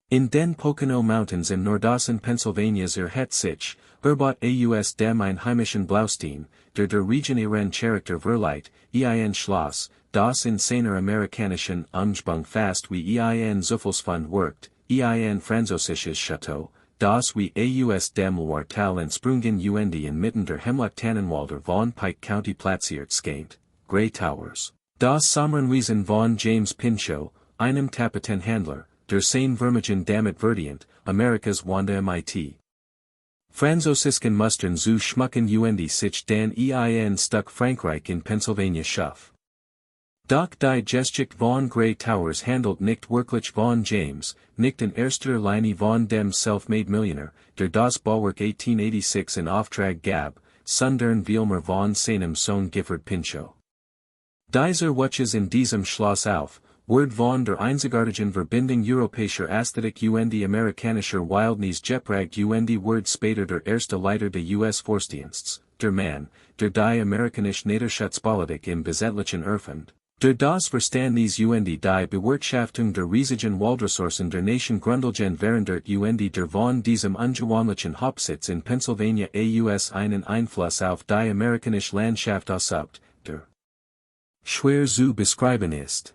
In den Pocono Mountains in Nordaußen Pennsylvanias hat sich, Verbot aus dem einheimischen Blaustein, der Region ihren Charakter verleiht, ein Schloss, das in seiner amerikanischen Umgebung fast wie ein Zuffelsfund wirkt, ein französisches Château, das wie aus dem Wartal entsprungen inmitten der Hemlock Tannenwälder von Pike County platziert scheint, Grey Towers, das Sommerwesen von James Pinchot, einem Tapetenhandler, der sein Vermögen damit verdient, Amerikas Wanda mit. Französischen Mustern zu schmucken sich dan ein Stück Frankreich in Pennsylvania schaff. Doch die Geschichte von Grey Towers handelt nicht wirklich von James, nicht in erster Linie von dem self-made Millionär, der das Bauwerk 1886 in Auftrag gab, sondern vielmehr von seinem Sohn Gifford Pinchot. Dieser wuchs in diesem Schloss auf, Word von der einzigartigen Verbindung europäischer Ästhetik amerikanischer Wildnis geprägt Word später der erste Leiter des US Forstdienstes, der Mann, der die amerikanische Naturschutzpolitik im besätzlichen erfand, der das Verständnis die Bewirtschaftung der riesigen Waldressourcen der Nation grundlegend verändert der von diesem ungewöhnlichen Hauptsitz in Pennsylvania aus einen Einfluss auf die amerikanische Landschaft ausübt, der schwer zu beschreiben ist.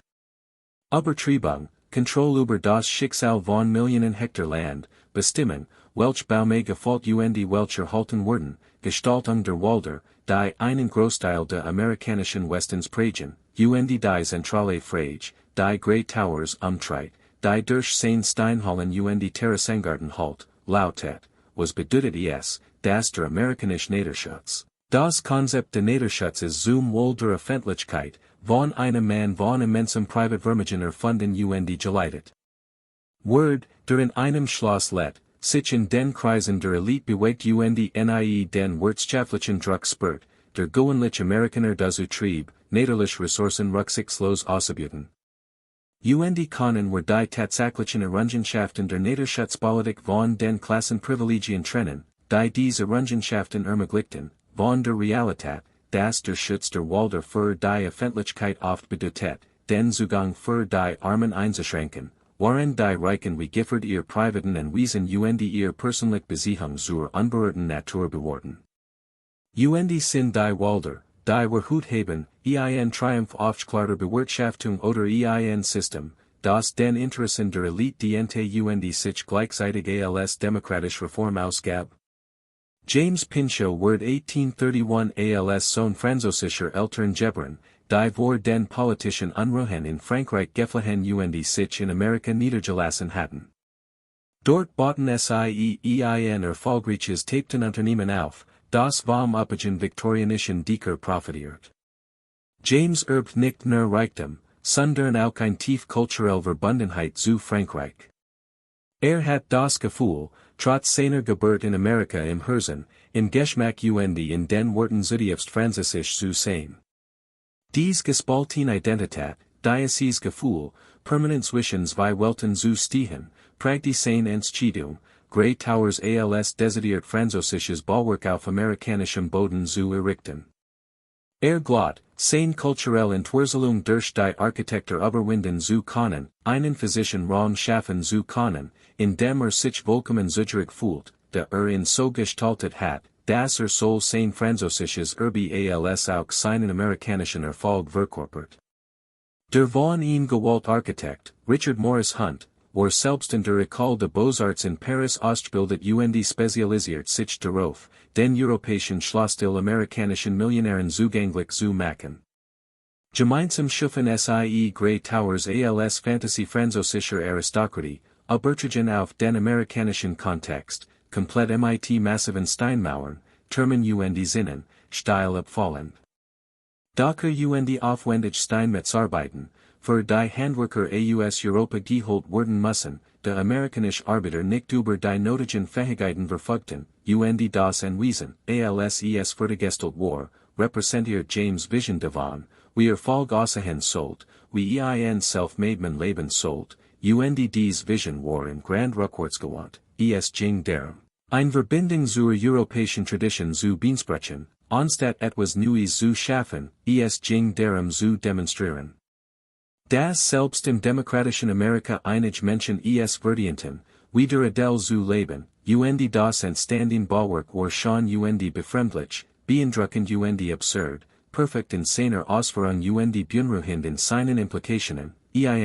Übertriebung, Kontrolle über das Schicksal von Millionen Hektar Land, bestimmen, welch Baume gefolgt welcher halten werden, Gestaltung der Wälder, die einen Großteil der amerikanischen Westens prägen, die zentrale Frage, die Grey Towers umtreibt, die durch sein Steinhallen Terrassengarten halt, lautet, was bedeutet es, dass der amerikanische Naturschutz. Das Konzept des Naturschutzes zum Wohl der Öffentlichkeit, von einem Mann von immensem Privatvermögen erfunden geleitet. Word, der in einem Schloss lebt, sich in den Kreisen der Elite bewegt nie den wirtschaftlichen Druck spürt, der gewöhnlich Amerikaner dazu trieb, natürliche Ressourcen rücksichtslos auszubeuten. Können wir die tatsächlichen Errungenschaften der Naturschutzpolitik von den Klassenprivilegien trennen, die diese Errungenschaften ermöglichten, von der Realität, dass der Schutz der Wälder für die Öffentlichkeit oft bedeutet, den Zugang für die Armen einzuschränken, waren die Reichen wie Gifford ihr privaten Anwesen ihr persönlich Besichung zur unberührten Natur bewahrten. Sind die Wälder, die wir haben, ein Triumph aufgeklärter Bewirtschaftung oder ein System, das den Interessen der Elite diente sich gleichzeitig als demokratische Reform ausgab? James Pinchot wird 1831 als Sohn französischer Eltern geboren, die vor den politischen Unruhen in Frankreich geflohen sich in Amerika niedergelassen hatten. Dort bauten ein erfolgreiches Tapetenunternehmen auf, das vom üppigen viktorianischen Dicker profitiert. James erbt nicht nur Reichtum, sondern auch ein tief kulturelle Verbundenheit zu Frankreich. Hat das Gefühl, trotz seiner Geburt in Amerika im Herzen, im Geschmack in den Worten zutiefst französisch zu sein. Dies gespaltene Identität, dieses Gefühl, permanent zwischen zwei Welten zu stehen, prägt die seine Entscheidung, Grey Towers als desideriert französisches Bauwerk auf amerikanischem Boden zu errichten. Glaubt, seine kulturelle Entwurzelung durch die Architektur überwinden zu können, einen physischen Raum schaffen zu können, indem sich vollkommen zugehörig fühlt, der in so gestaltet hat, dass soll sein französisches Erbe als auch seinen amerikanischen Erfolg verkörpert. Der von ihm gewollte Architekt, Richard Morris Hunt, war selbst in der École des Beaux-Arts in Paris ausgebildet spezialisiert sich darauf, den europäischen Schlossstil amerikanischen Millionären zugänglich zu machen. Gemeinsam schufen Grey Towers als Fantasy französischer Aristokratie, übertragen auf den amerikanischen Kontext, komplett mit massiven Steinmauern, Türmen Zinnen, Stil abfallend. Docker aufwendig Steinmetzarbeiten, für die Handwerker aus Europa geholt werden müssen, der amerikanische Arbeiter nicht über die nötigen Fähigkeiten verfügten, das Anwesen, als fertiggestellt war, repräsentiert James Vision davon, wie Erfolg aussehen sollt, wie ein self-made Leben sollt, dies Vision war in Grand Rückwärts gewandt, ging darum, ein Verbindung zur europäischen Tradition zu beensprechen, anstatt etwas Neues zu schaffen, ging darum zu demonstrieren. Das selbst im demokratischen Amerika einige Menschen es verdienten, wieder Adele zu leben, das Entstanding Bauwerk war schon befremdlich, beeindruckend absurd, perfekt in seiner Ausführung beunruhigend in seinen Implikationen,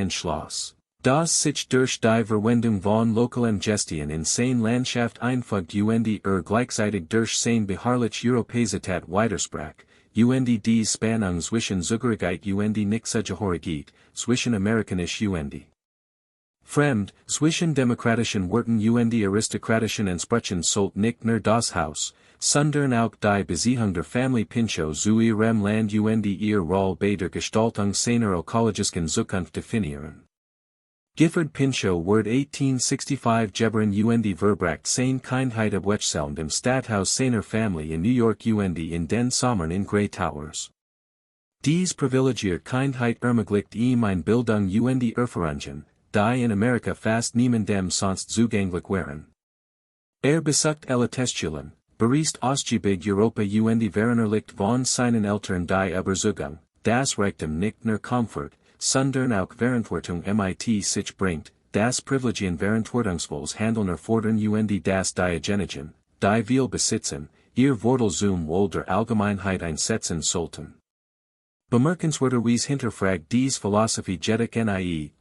Schloss. Das sich durch die Verwendung von lokalen Gestien in seine Landschaft einfügt gleichzeitig durch seine beharrliche Europäisität widersprach, die Spannung zwischen Zugehörigkeit nicht Zugehörigkeit, zwischen Amerikanisch Fremd, zwischen demokratischen Werten aristokratischen Ansprüchen sollt nicht nur das Haus, sondern auch die Beziehung der Familie Pinchot zu ihrem Land ihre Rolle bei der Gestaltung seiner ökologischen Zukunft definieren. Gifford Pinchot wurde 1865 geboren verbracht seine Kindheit abwechselnd im Stadthaus seiner Familie in New York in den Sommern in Grey Towers. Dies privilegiert Kindheit ermöglicht ihm eine Bildung Erfahrungen, die in Amerika fast niemandem sonst zugänglich wären. Besucht Eliteschulen, bereist ausgiebig Europa veranderlicht von seinen Eltern die Überzeugung, das Reichtum nicht nur Komfort, sondern auch Verantwortung mit sich bringt, das Privilegien verantwortungsvolles Handeln erfordern das Diogenigen, die viel besitzen, ihr Wurzel zum Wohl der Allgemeinheit einsetzen sollten. Bemerkenswerterweise hinterfragt dies Philosophie jedoch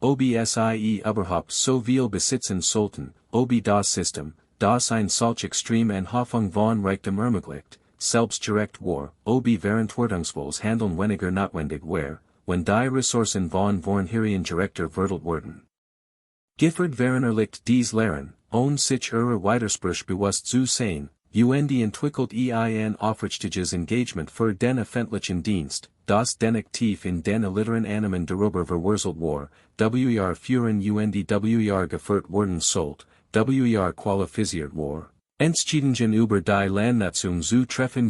ob sie überhaupt so viel besitzen sollten, ob das System, das ein solch extrem Anhoffnung von Reichtum ermöglicht, selbstgerecht war, ob verantwortungsvolles Handeln weniger notwendig wäre, wenn die Ressourcen von vornherein gerechter verteilt wurden. Gifford veranderlicht dies Lehren, sich ihrer Widerspruch bewusst zu sein, entwickelt aufrichtiges Engagement für den öffentlichen Dienst, das dennoch tief in den elitaren Animen darüber verwurzelt war, führen geführt worden sollt, qualifiziert war. Entscheidungen über die Landnutzung zu treffen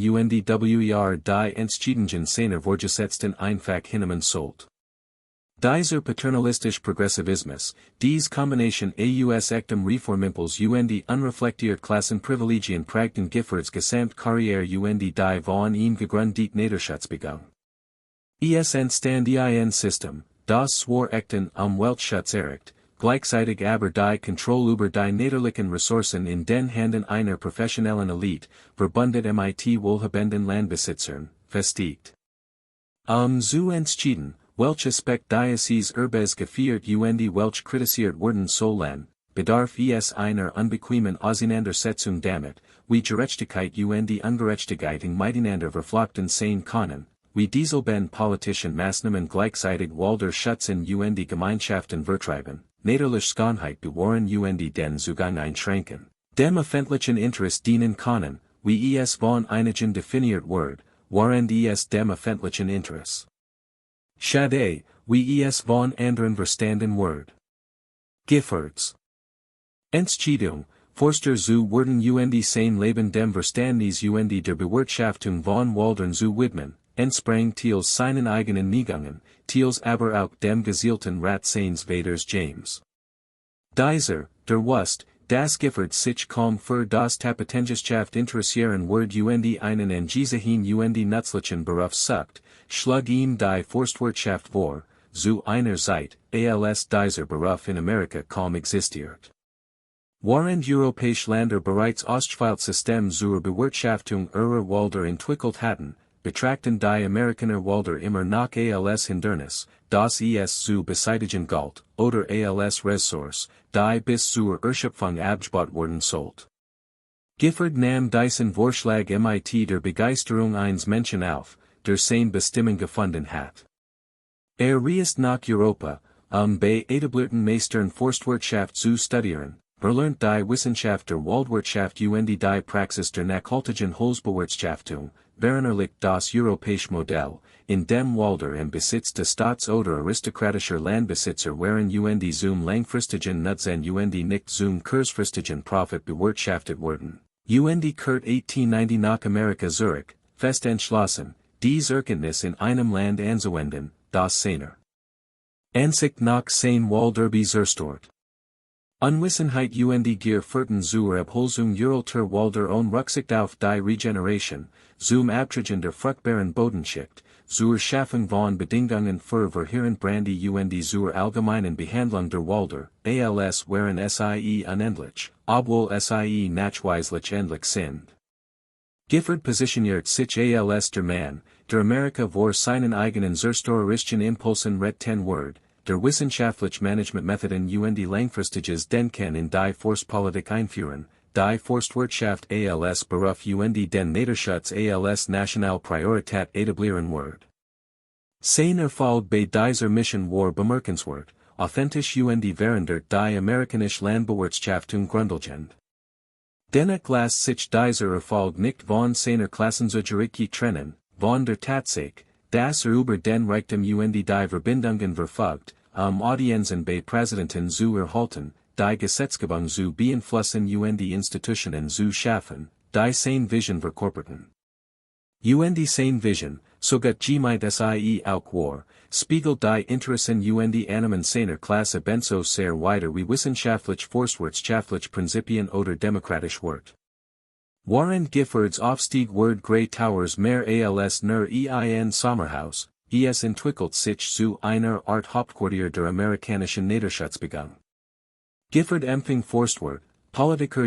die Entscheidungen seiner Vorgesetzten einfach hinnehmen sollt. Dieser paternalistisch Progressivismus, dies Kombination aus echtem Reformimpuls unreflektiert Klassenprivilegien prägten Giffords Gesamtkarriere die von ihm gegründet Naturschutzbewegung. Entstand System, das zwar echten Weltschutz erricht, gleichzeitig aber die Kontrolle über die natürlichen Ressourcen in den Händen einer professionellen Elite, verbundet mit wohlhabenden Landbesitzern, festigt. Zu entschieden, welche Diocese Urbes geführt welch kritisiert worden sollen, bedarf es einer unbequemen Auseinandersetzung damit, wie Gerechtigkeit Ungerechtigkeit miteinander verflochten sein können, wie dieselben politischen Maßnahmen gleichzeitig der Schutz in Gemeinschaften vertreiben, natürlich Schönheit bewahren den Zugang einschränken, dem öffentlichen Interest dienen können, wie es von einigen definiert wird, waren es dem öffentlichen Interest. Schade, wie es von anderen verstanden wird. Giffords Entscheidung, Forster zu werden sein Leben dem Verständnis der Bewirtschaftung von Wäldern zu widmen, entsprang Thiels seinen eigenen Neigungen, Thiels aber auch dem gezielten Rat seines Vaters James. Dieser, der Wust, das Gifford sich kaum für das Tapetengeschaft interessieren wird einen angesehen nützlichen Beruf sucht, schlug ihm die Forstwirtschaft vor, zu einer Zeit, als dieser Beruf in Amerika kaum existiert. Während europäische Länder bereits Ostwaldsystem zur Bewirtschaftung ihrer Wälder entwickelt hatten, betrachten die Amerikaner Wälder immer noch als Hindernis, das es zu beseitigen galt, oder als Ressource, die bis zur Erschöpfung abgebaut werden sollt. Gifford nahm diesen Vorschlag mit der Begeisterung eines Menschen auf, der seine Bestimmung gefunden hat. Reist nach Europa, bei etablierten Meistern Forstwirtschaft zu studieren, lernt die Wissenschaft der Waldwirtschaft die Praxis der nachhaltigen Holzbewirtschaftung, veranderlicht das europäische Modell, in dem Wälder im Besitz des Staats oder aristokratischer Landbesitzer wären zum langfristigen Nutzen nicht zum kurzfristigen Profit bewirtschaftet werden. Kurt 1890 nach Amerika Zurich, fest entschlossen, dies Erkenntnis in einem Land anzuwenden, das seiner Ansicht nach sein Wälder zerstört. Unwissenheit Gier Furten zur Abholzung Uralter Wälder und Rücksicht auf die Regeneration, zum Abtragen der fruchtbaren Bodenschicht, zur Schaffung von Bedingungen für Verheerend Brandy zur allgemeinen Behandlung der Wälder, als waren sie unendlich, obwohl sie nachweislich endlich sind. Gifford positioniert sich als der Mann, der Amerika vor seinen eigenen zerstörerischen Impulsen retten wird, der wissenschaftlich Managementmethoden langfristiges Denken in die Forstpolitik einführen, die Forstwirtschaft als Beruf den Naturschutz als national Priorität etablieren wird. Sein Erfolg bei dieser Mission war bemerkenswert, authentisch während die amerikanische Landbewirtschaftung grundlegend. Dennoch lässt sich dieser Erfolg nicht von seiner Klassenzugericke trennen, von der Tatsache, dass über den Reichtum die Verbindungen verfolgt, Audienzen bei Präsidenten zu erhalten, die Gesetzgebung zu beeinflussen die Institutionen zu schaffen, die seine Vision verkörperten. Seine Vision, so gut gemeint sie auch war, spiegelt die Interessen Annahmen seiner Klasse benso sehr wider wie wissenschaftlich forstwirtschaftlich Prinzipien oder demokratisch wird. Während Giffords Aufstieg wird Grey Towers mehr als nur ein Sommerhaus, es entwickelt sich zu einer Art Hauptquartier der amerikanischen Naturschutzbewegung. Gifford empfing Forstwirt, Politiker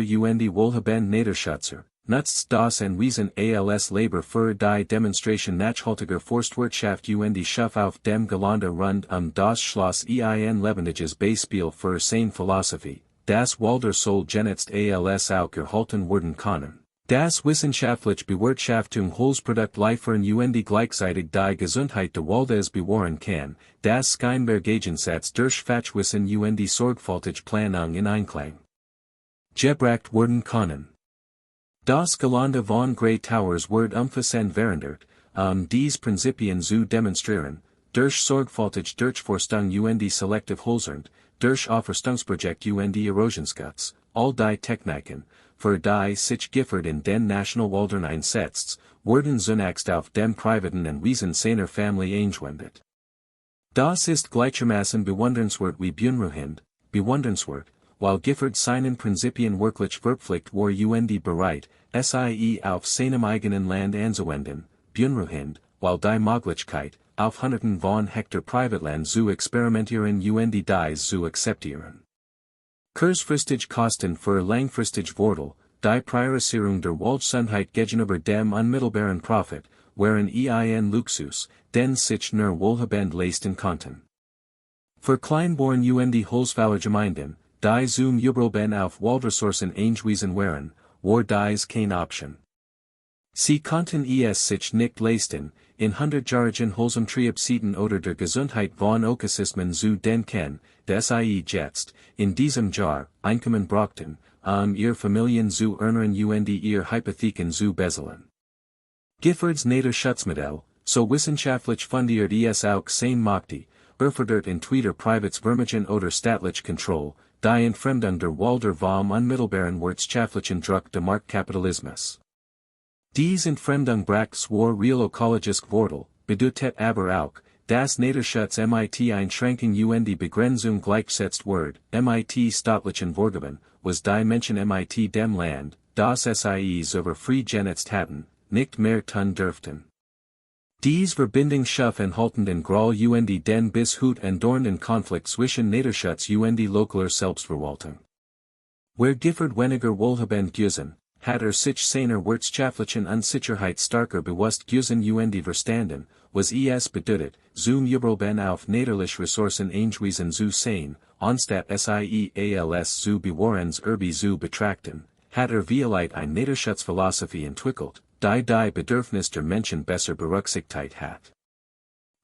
Wohlhabend Naturschützer, nutzt das Anwesen als Labor für die Demonstration nachhaltiger Forstwirtschaft Schaff auf dem Gelände rund das Schloss ein lebendiges Beispiel für seine Philosophie, das Wälder soll genutzt als auch erhalten werden können. Das wissenschaftliche Bewirtschaftung Holzprodukt liefern gleichzeitig die Gesundheit der Wälder bewahren kann, das scheinbar Gegensatz durch Fachwissen sorgfältige Planung in Einklang gebracht werden können. Das Gelände von Grey Towers wird umfassend verändert, dies Prinzipien zu demonstrieren, durch sorgfältige Durchforstung selective Holzernd, durch Aufforstungsprojekt Erosionsschutz, all die Techniken, für die sich Gifford in den Nationalwäldern einsetzt, werden zunächst auf dem privaten Anwesen seiner Familie angewendet. Das ist gleichermaßen bewundernswert wie bewundernswert, weil Gifford seinen Prinzipien wirklich verpflichtet war bereit, sie auf seinem eigenen Land anzuwenden, bewundernd, weil die Möglichkeit, auf Hunderten von Hektar Privatland zu experimentieren dies zu akzeptieren. Kurzfristig Kosten für langfristig Vorteil, die Priorisierung der Waldgesundheit gegenüber dem unmittelbaren Profit, waren ein Luxus, den sich nur Wohlhabend leisten konnten. Für Kleinborn Holzfällergemeinden, die zum Überleben auf Waldressourcen angewiesen waren, war dies keine Option. Sie konnten es sich nicht leisten, in 100-jährigen Holzumtriebszeiten oder der Gesundheit von Ökosystemen zu denken, dass sie jetzt, in diesem Jahr, Einkommen brauchten, ihr Familien zu ernähren ihr Hypotheken zu bezahlen. Giffords Naturschutzmodell, so wissenschaftlich fundiert es auch sein mochte, erfordert entweder Privatsvermögen oder staatliche Kontrolle, die Entfremdung der Wälder vom unmittelbaren wirtschaftlichen Druck des Marktkapitalismus. Dies Entfremdung bracht zwar real ökologisch Vorteil, bedeutet aber auch, dass Naturschutz Einschränkung Begrenzung gleichsetzt wird, staatlichen Vorgaben, was die Menschen dem Land, das sie über frei genutzt hatten, nicht mehr tun dürften. Dies Verbindung schuf enthaltenden Graal den bis heute andauernden Konflikt zwischen Naturschutz lokaler Selbstverwaltung. Where Gifford weniger Wohlhabend gewesen, hat sich seiner wirtschaftlichen Unsicherheit starker bewusst gewesen verstanden, was es bedeutet, zum Überleben auf natürliche Ressourcen angewiesen zu sein, anstatt sie als zu bewahrens zu betrachten, hat vielleicht eine Naturschutzphilosophie entwickelt, die Bedürfnis der Menschen besser berücksichtigt hat.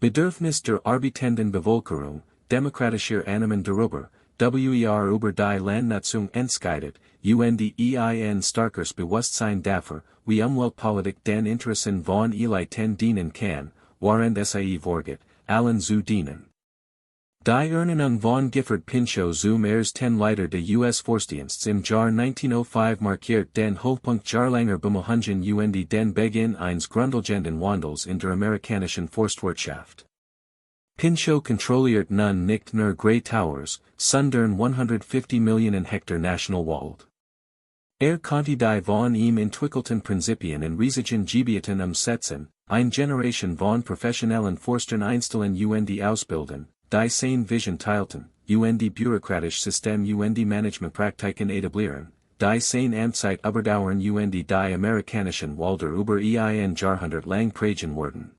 Bedürfnis der arbeitenden Bevölkerung, demokratischer Annahmen darüber, über die Landnutzung entscheidet, ein starkes Bewusstsein dafür, wie Umweltpolitik den Interessen von Eliten dienen kann, während sie vorgeht, allen zu dienen. Die Ernennung von Gifford Pinchot zum ersten Leiter des US Forstdienstes im Jahr 1905 markiert den Hochpunkt jahrelanger Bemühungen den Beginn eines grundlegenden Wandels in der amerikanischen Forstwirtschaft. Pinchot kontrolliert nun nicht nur Grey Towers, sondern 150 Millionen Hektar Nationalwald. Konnte die von ihm entwickelten Prinzipien in riesigen Gebieten umsetzen, Eine Generation von professionellen Forstern einstellen und ausbilden, die seine Vision teilten, und bürokratische System und Managementpraktiken etablieren, die seine Amtszeit überdauern und die Amerikanischen Wälder über ein Jahrhundert lang prägen wurden.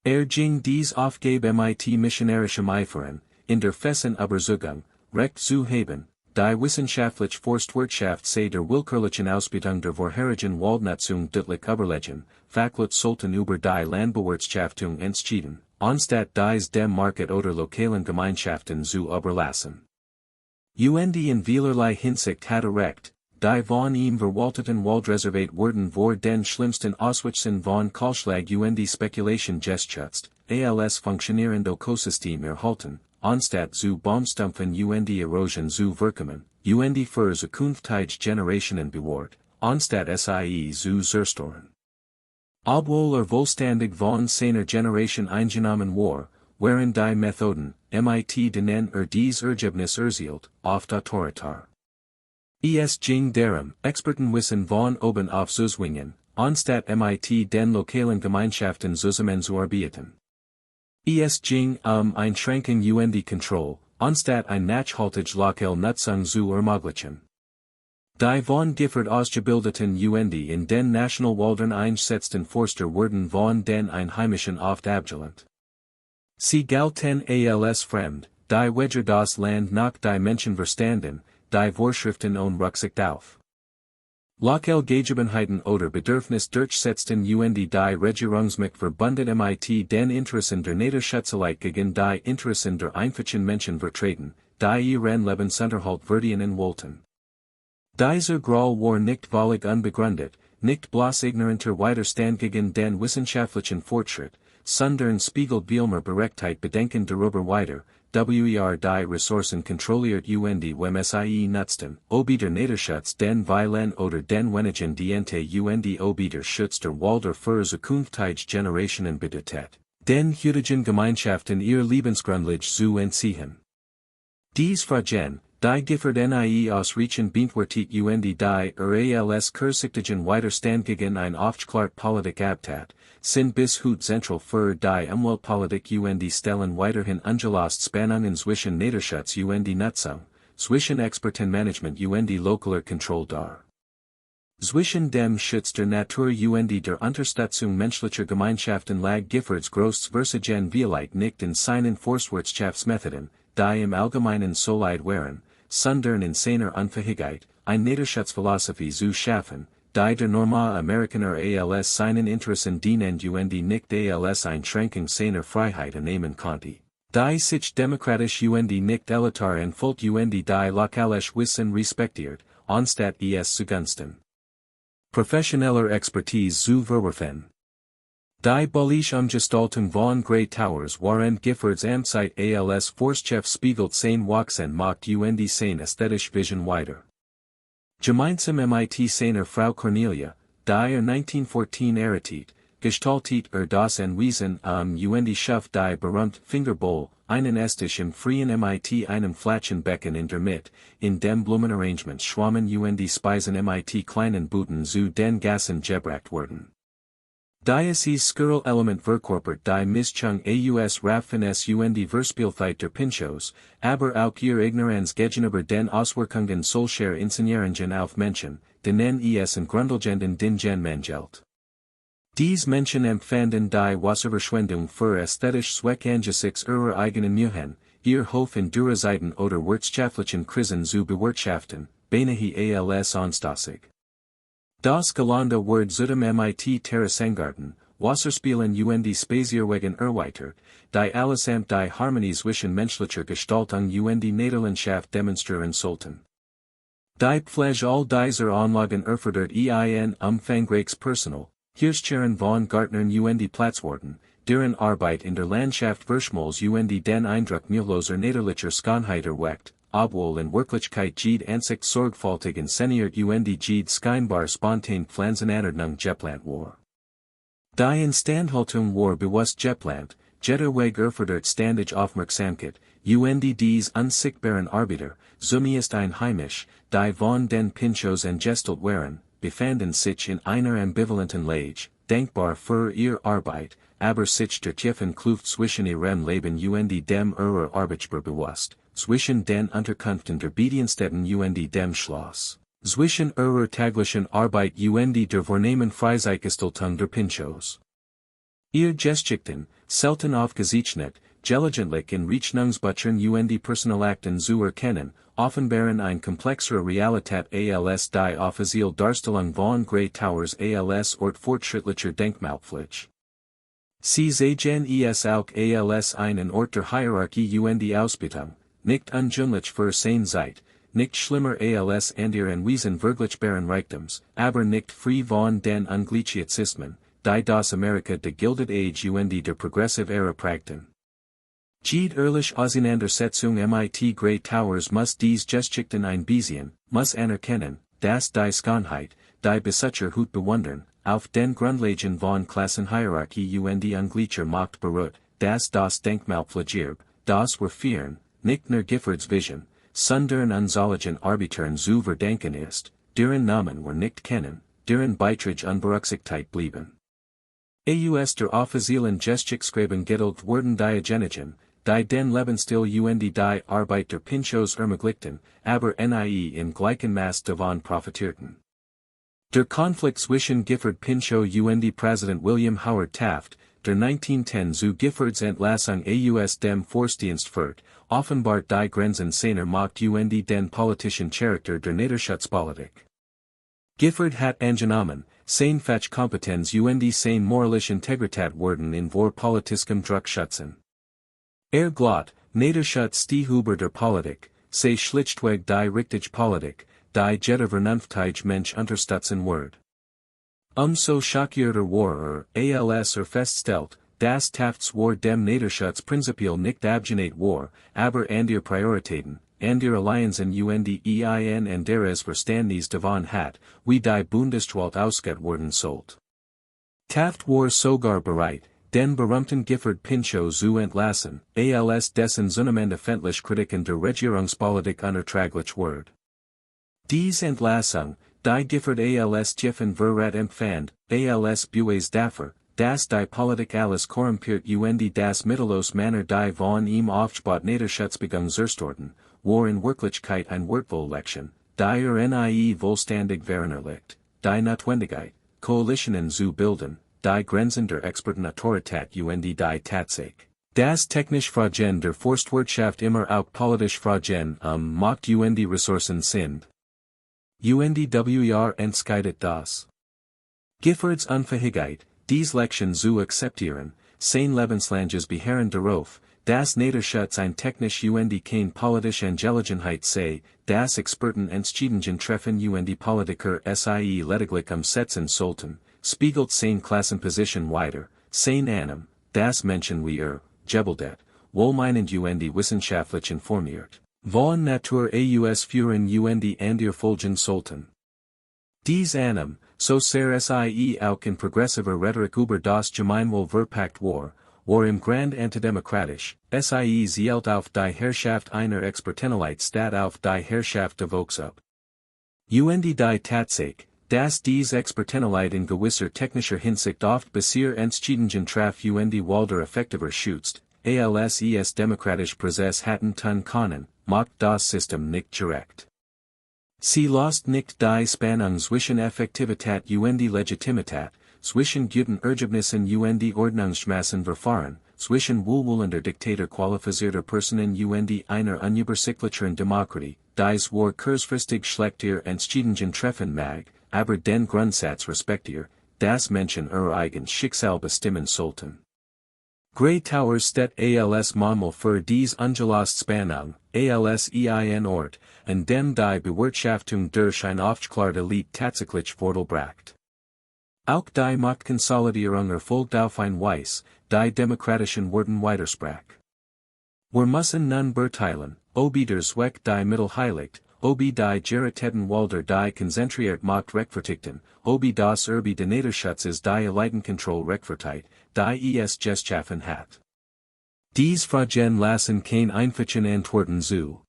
Ging dies Aufgabe mit missionarischem Eifern, in der festen Überzeugung, Recht zu haben, die wissenschaftliche Forstwirtschaft sei der willkürlichen Ausbeutung der vorherigen Waldnutzung deutlich überlegen, Fachleute sollten über die Landbewirtschaftung entschieden, anstatt dies dem Market oder lokalen Gemeinschaften zu überlassen. Und in vielerlei Hinsicht hatte Recht, die von ihm verwalteten Wald reserviert wurden vor den schlimmsten Auswüchsen von Kahlschlag und Spekulation gestützt, als funktionierende Ökosystem erhalten, anstatt zu Baumstumpfen und Erosion zu wirken, und für zukünftige Generationen bewahrt, anstatt sie zu zerstören. Obwohl wohlständig von seiner Generation eingenommen war, waren die Methoden, mit denen dies Ergebnis erzielt, oft autoritär. Es ging darum, Expertenwissen von oben aufzuzwingen, anstatt mit den lokalen Gemeinschaften zusammenzuarbeiten. Es ging Einschränkung und Kontrolle, anstatt ein nachhaltig lokal Nutzung zu ermöglichen. Die von Gifford ausgebildeten und in den Nationalwäldern eingesetzten Forster wurden von den Einheimischen oft abgelehnt. Sie galten als fremd, die weder das Land noch die Menschen verstanden, die Vorschriften und Rücksicht auf lokal Gegebenheiten oder Bedürfnis durchsetzten und die Regierungsmacht verbundet mit den Interessen der Naturschutzes gegen die Interessen der einfachen Menschen vertreten, die ihren Lebensunterhalt verdienen wollten. Dieser Groll war nicht völlig unbegründet, nicht bloß ignoranter Widerstand gegen den wissenschaftlichen Fortschritt, sondern spiegelt vielmehr Berechtheit Bedenken darüber wider, die Ressourcen kontrolliert und wem nutzten, ob der Naturschutz den Weilen oder den wenigen Diente und ob der Schutz der Wälder für zukünftige Generationen bedeutet, den heutigen Gemeinschaften ihr Lebensgrundlage zu entziehen. Dies Fragen, die Gifford ausreichen beantwortet und die als kurzsichtigen Widerstand gegen ein aufgeklärte Politik abtat, sind bis heute zentral für die Umweltpolitik und stellen weiterhin ungelost Spannungen zwischen Naturschutz und Nutzung, zwischen Expertenmanagement und lokaler Kontrolle dar. Zwischen dem Schutz der Natur und der Unterstützung menschlicher Gemeinschaften lag Giffords großzügigen Vielheit nicht in seinen Forstwirtschaftsmethoden, die im Allgemeinen solid waren, sondern in seiner Unfähigkeit, ein Naturschutzphilosophie zu schaffen, die der Norma Amerikaner als seinen Interessen dienen und nicht als Einschränkung seiner Freiheit nehmen konnte. Die sich demokratisch und nicht elitar entfällt und die lokalisch Wissen respektiert, anstatt es zugunsten professioneller Expertise zu verwerfen. Die bauliche Umgestaltung von Grey Towers während Giffords Amtszeit als Forstchef spiegelt sein Wachsen macht und sein ästhetische Vision wider. Gemeinsam mit seiner Frau Cornelia, die 1914 erritet, gestaltet das Anwesen und schafft die berühmte Fingerbowl, einen Esstisch im Freien mit einem flachen Becken in der Mitte, in dem Blumenarrangements schwammen und Speisen mit kleinen Buden zu den Gassen gebracht wurden. Dieses Skurril-Element verkörpert die Mischung aus Raffinesse und Verspieltheit der Pinchots, aber auch ihr Ignoranz gegenüber den Auswirkungen solcher Inszenierungen auf Menschen, denen es in grundlegenden Dingen mangelt. Dies Menschen empfanden die Wasserverschwendung für ästhetisch Zweck angesichts ihrer eigenen Mühen, ihr Hof in dürre Zeiten oder wirtschaftlichen Krisen zu bewirtschaften, beinahe als anstößig. Das gelernte Wort zudem mit Terrassengarten, Wasserspielen und Spazierwegen erweitert, die allesamt die Harmonie zwischen menschlicher Gestaltung und Niederlandschaft demonstrieren sollten. Die Pflege all dieser Anlagen erfordert ein umfangreiches Personal, Hirschcheren von Gärtnern und Platzwarten, deren Arbeit in der Landschaft verschmolz und den Eindruck müheloser Niederlicher Schönheit erweckt, obwohl in Wirklichkeit jede Ansicht sorgfältig inszeniert und jede scheinbar spontan Pflanzenanordnung geplant war. Die Instandhaltung war bewusst geplant, jeder Weg erfordert ständig Aufmerksamkeit, und dies unsichtbaren Arbeiter, zumeist einheimisch, die von den Pinchots entgestelt waren, befanden sich in einer ambivalenten Lage, denkbar für ihr Arbeit, aber sich der tiefen Kluft zwischen ihrem Leben und dem ihrer Arbeitsber bewusst, zwischen den Unterkünften der Bediensteten und dem Schloss, zwischen ihrer täglichen Arbeit und der vornehmen Freizeitgestaltung der Pinchots. Ihr Geschichten, selten aufgezeichnet, gelegentlich in Rechnungsbüchern und Personalakten zu erkennen, offenbaren ein komplexere Realität als die offizielle Darstellung von Grey Towers als Ort fortschrittlicher Denkmalpflege. Sie sehen es auch als einen Ort der Hierarchie und Ausbeutung, nicht ungewöhnlich für seine Zeit, nicht schlimmer als andere Anwesen vergleichbaren Reichtums, aber nicht frei von den Ungleichheitsismen, die das Amerika der Gilded Age und der Progressive Era prägten. Jede ehrliche Auseinandersetzung mit Grey Towers muss dies Geschichten einbeziehen, muss anerkennen, dass die Schönheit, die Besitzer Hut bewundern, auf den Grundlagen von Klassenhierarchie und Ungleicher Macht beruht, dass das Denkmalpflegerbe, das wir feiern, nicht nur Giffords Vision, sondern unseligen Arbitern zu verdanken ist, deren Namen wir nicht kennen, deren Beiträge unberücksichtigt blieben. Aus der offiziellen Geschichtsschreibung gedulgt wurden diejenigen, die den Lebensstil und die Arbeit der Pinchots ermöglichten, aber nie im gleichen Maß davon profitierten. Der Konflikt zwischen Gifford Pinchot und Präsident William Howard Taft, der 1910 zu Giffords Entlassung aus dem Forstdienst führt, offenbart die Grenzen seiner Macht und den politischen Charakter der Naturschutzpolitik. Gifford hat angenommen, seine Fachkompetenz und seine moralische Integrität wurden in vor politischem Druck schützen. Glaubt, Naturschutz die Huber der Politik, sei schlichtweg die richtige Politik, die jeder vernünftige Mensch unterstützen wird. So schockierter war als feststellt, dass Tafts war dem Naturschutz prinzipiell nicht abgeneigt war, aber andere Prioritäten, andere Allianzen und ein anderes Verständnis davon hat, wie die Bundeswelt ausgeht worden sollt. Taft war sogar bereit, den berühmten Gifford Pinchot zu entlassen, als dessen zunehmende öffentliche Kritiken der Regierungspolitik unerträglich wird. Diese Entlassung, die Gifford als tiefen Verrat empfand, als Beweis dafür, dass die Politik alles korrumpiert und das mittellos Manner die von ihm aufgebaut Naturschutzbegung zerstörten, war in Wirklichkeit ein Wortwohllection, die nie vollständig verinnerlicht, die Notwendigkeit, Koalitionen zu bilden, die Grenzen der Expertenautorität und die Tatsache, dass technisch Fragen der Forstwirtschaft immer auch politisch Fragen Macht und Ressourcen sind. Und entscheidet das. Giffords Unfähigkeit, dies Lection zu akzeptieren, sein Lebenslanges beharren darauf, dass Naturschutz ein technisch und kein politisch Angelegenheit sei, dass Experten Entscheidungen treffen und Politiker sie lediglich umsetzen sollten, spiegelt sein Klassenposition wider, sein Annahme, dass Menschen wie gebildet, wohlmeinend und wissenschaftlich informiert, von Natur aus führen und andere folgen sollten. Dies Annahme, so sehr sie auch in progressiver Rhetorik über das Gemeinwohl verpackt war im Grand antidemokratisch, sie zielt auf die Herrschaft einer Expertenelite statt auf die Herrschaft der Volksab. Und die Tatsache, dass diese Expertenelite in gewisser technischer Hinsicht oft besser Entscheidungen traf und Wälder effektiver schützt, als demokratisch Prozess hatten tun können, macht das System nicht gerecht. Sie lost nicht die Spannung zwischen Effektivität und Legitimität, zwischen guten Ergebnissen und Ordnungsmassen Verfahren, zwischen wohlwollender Diktator qualifizierter Personen und einer unübersichtlicheren Demokratie, dies war kurzfristig schlechter Entscheidungen treffen mag, aber den Grundsatz respektiert, dass Menschen ihr eigen Schicksal bestimmen sollten. Grey Towers steht als Mammel für dies ungelost Spannung, als ein Ort, an dem die Bewirtschaftung durch ein aufgeklärte Elite tatsächlich Vorteil. Auch die Machtkonsolidierung erfolgt auf ein Weise, die demokratischen Worten widersprach. Wir müssen nun beurteilen, ob der Zweck die Mittel heiligt, ob die Geritäten Wälder die konzentriert Macht rechtfertigten, ob das Erbe des Naturschutzes die Elitenkontrolle rechtfertigt, die es geschaffen hat. Dies Fragen lassen kein einfachen Antworten zu.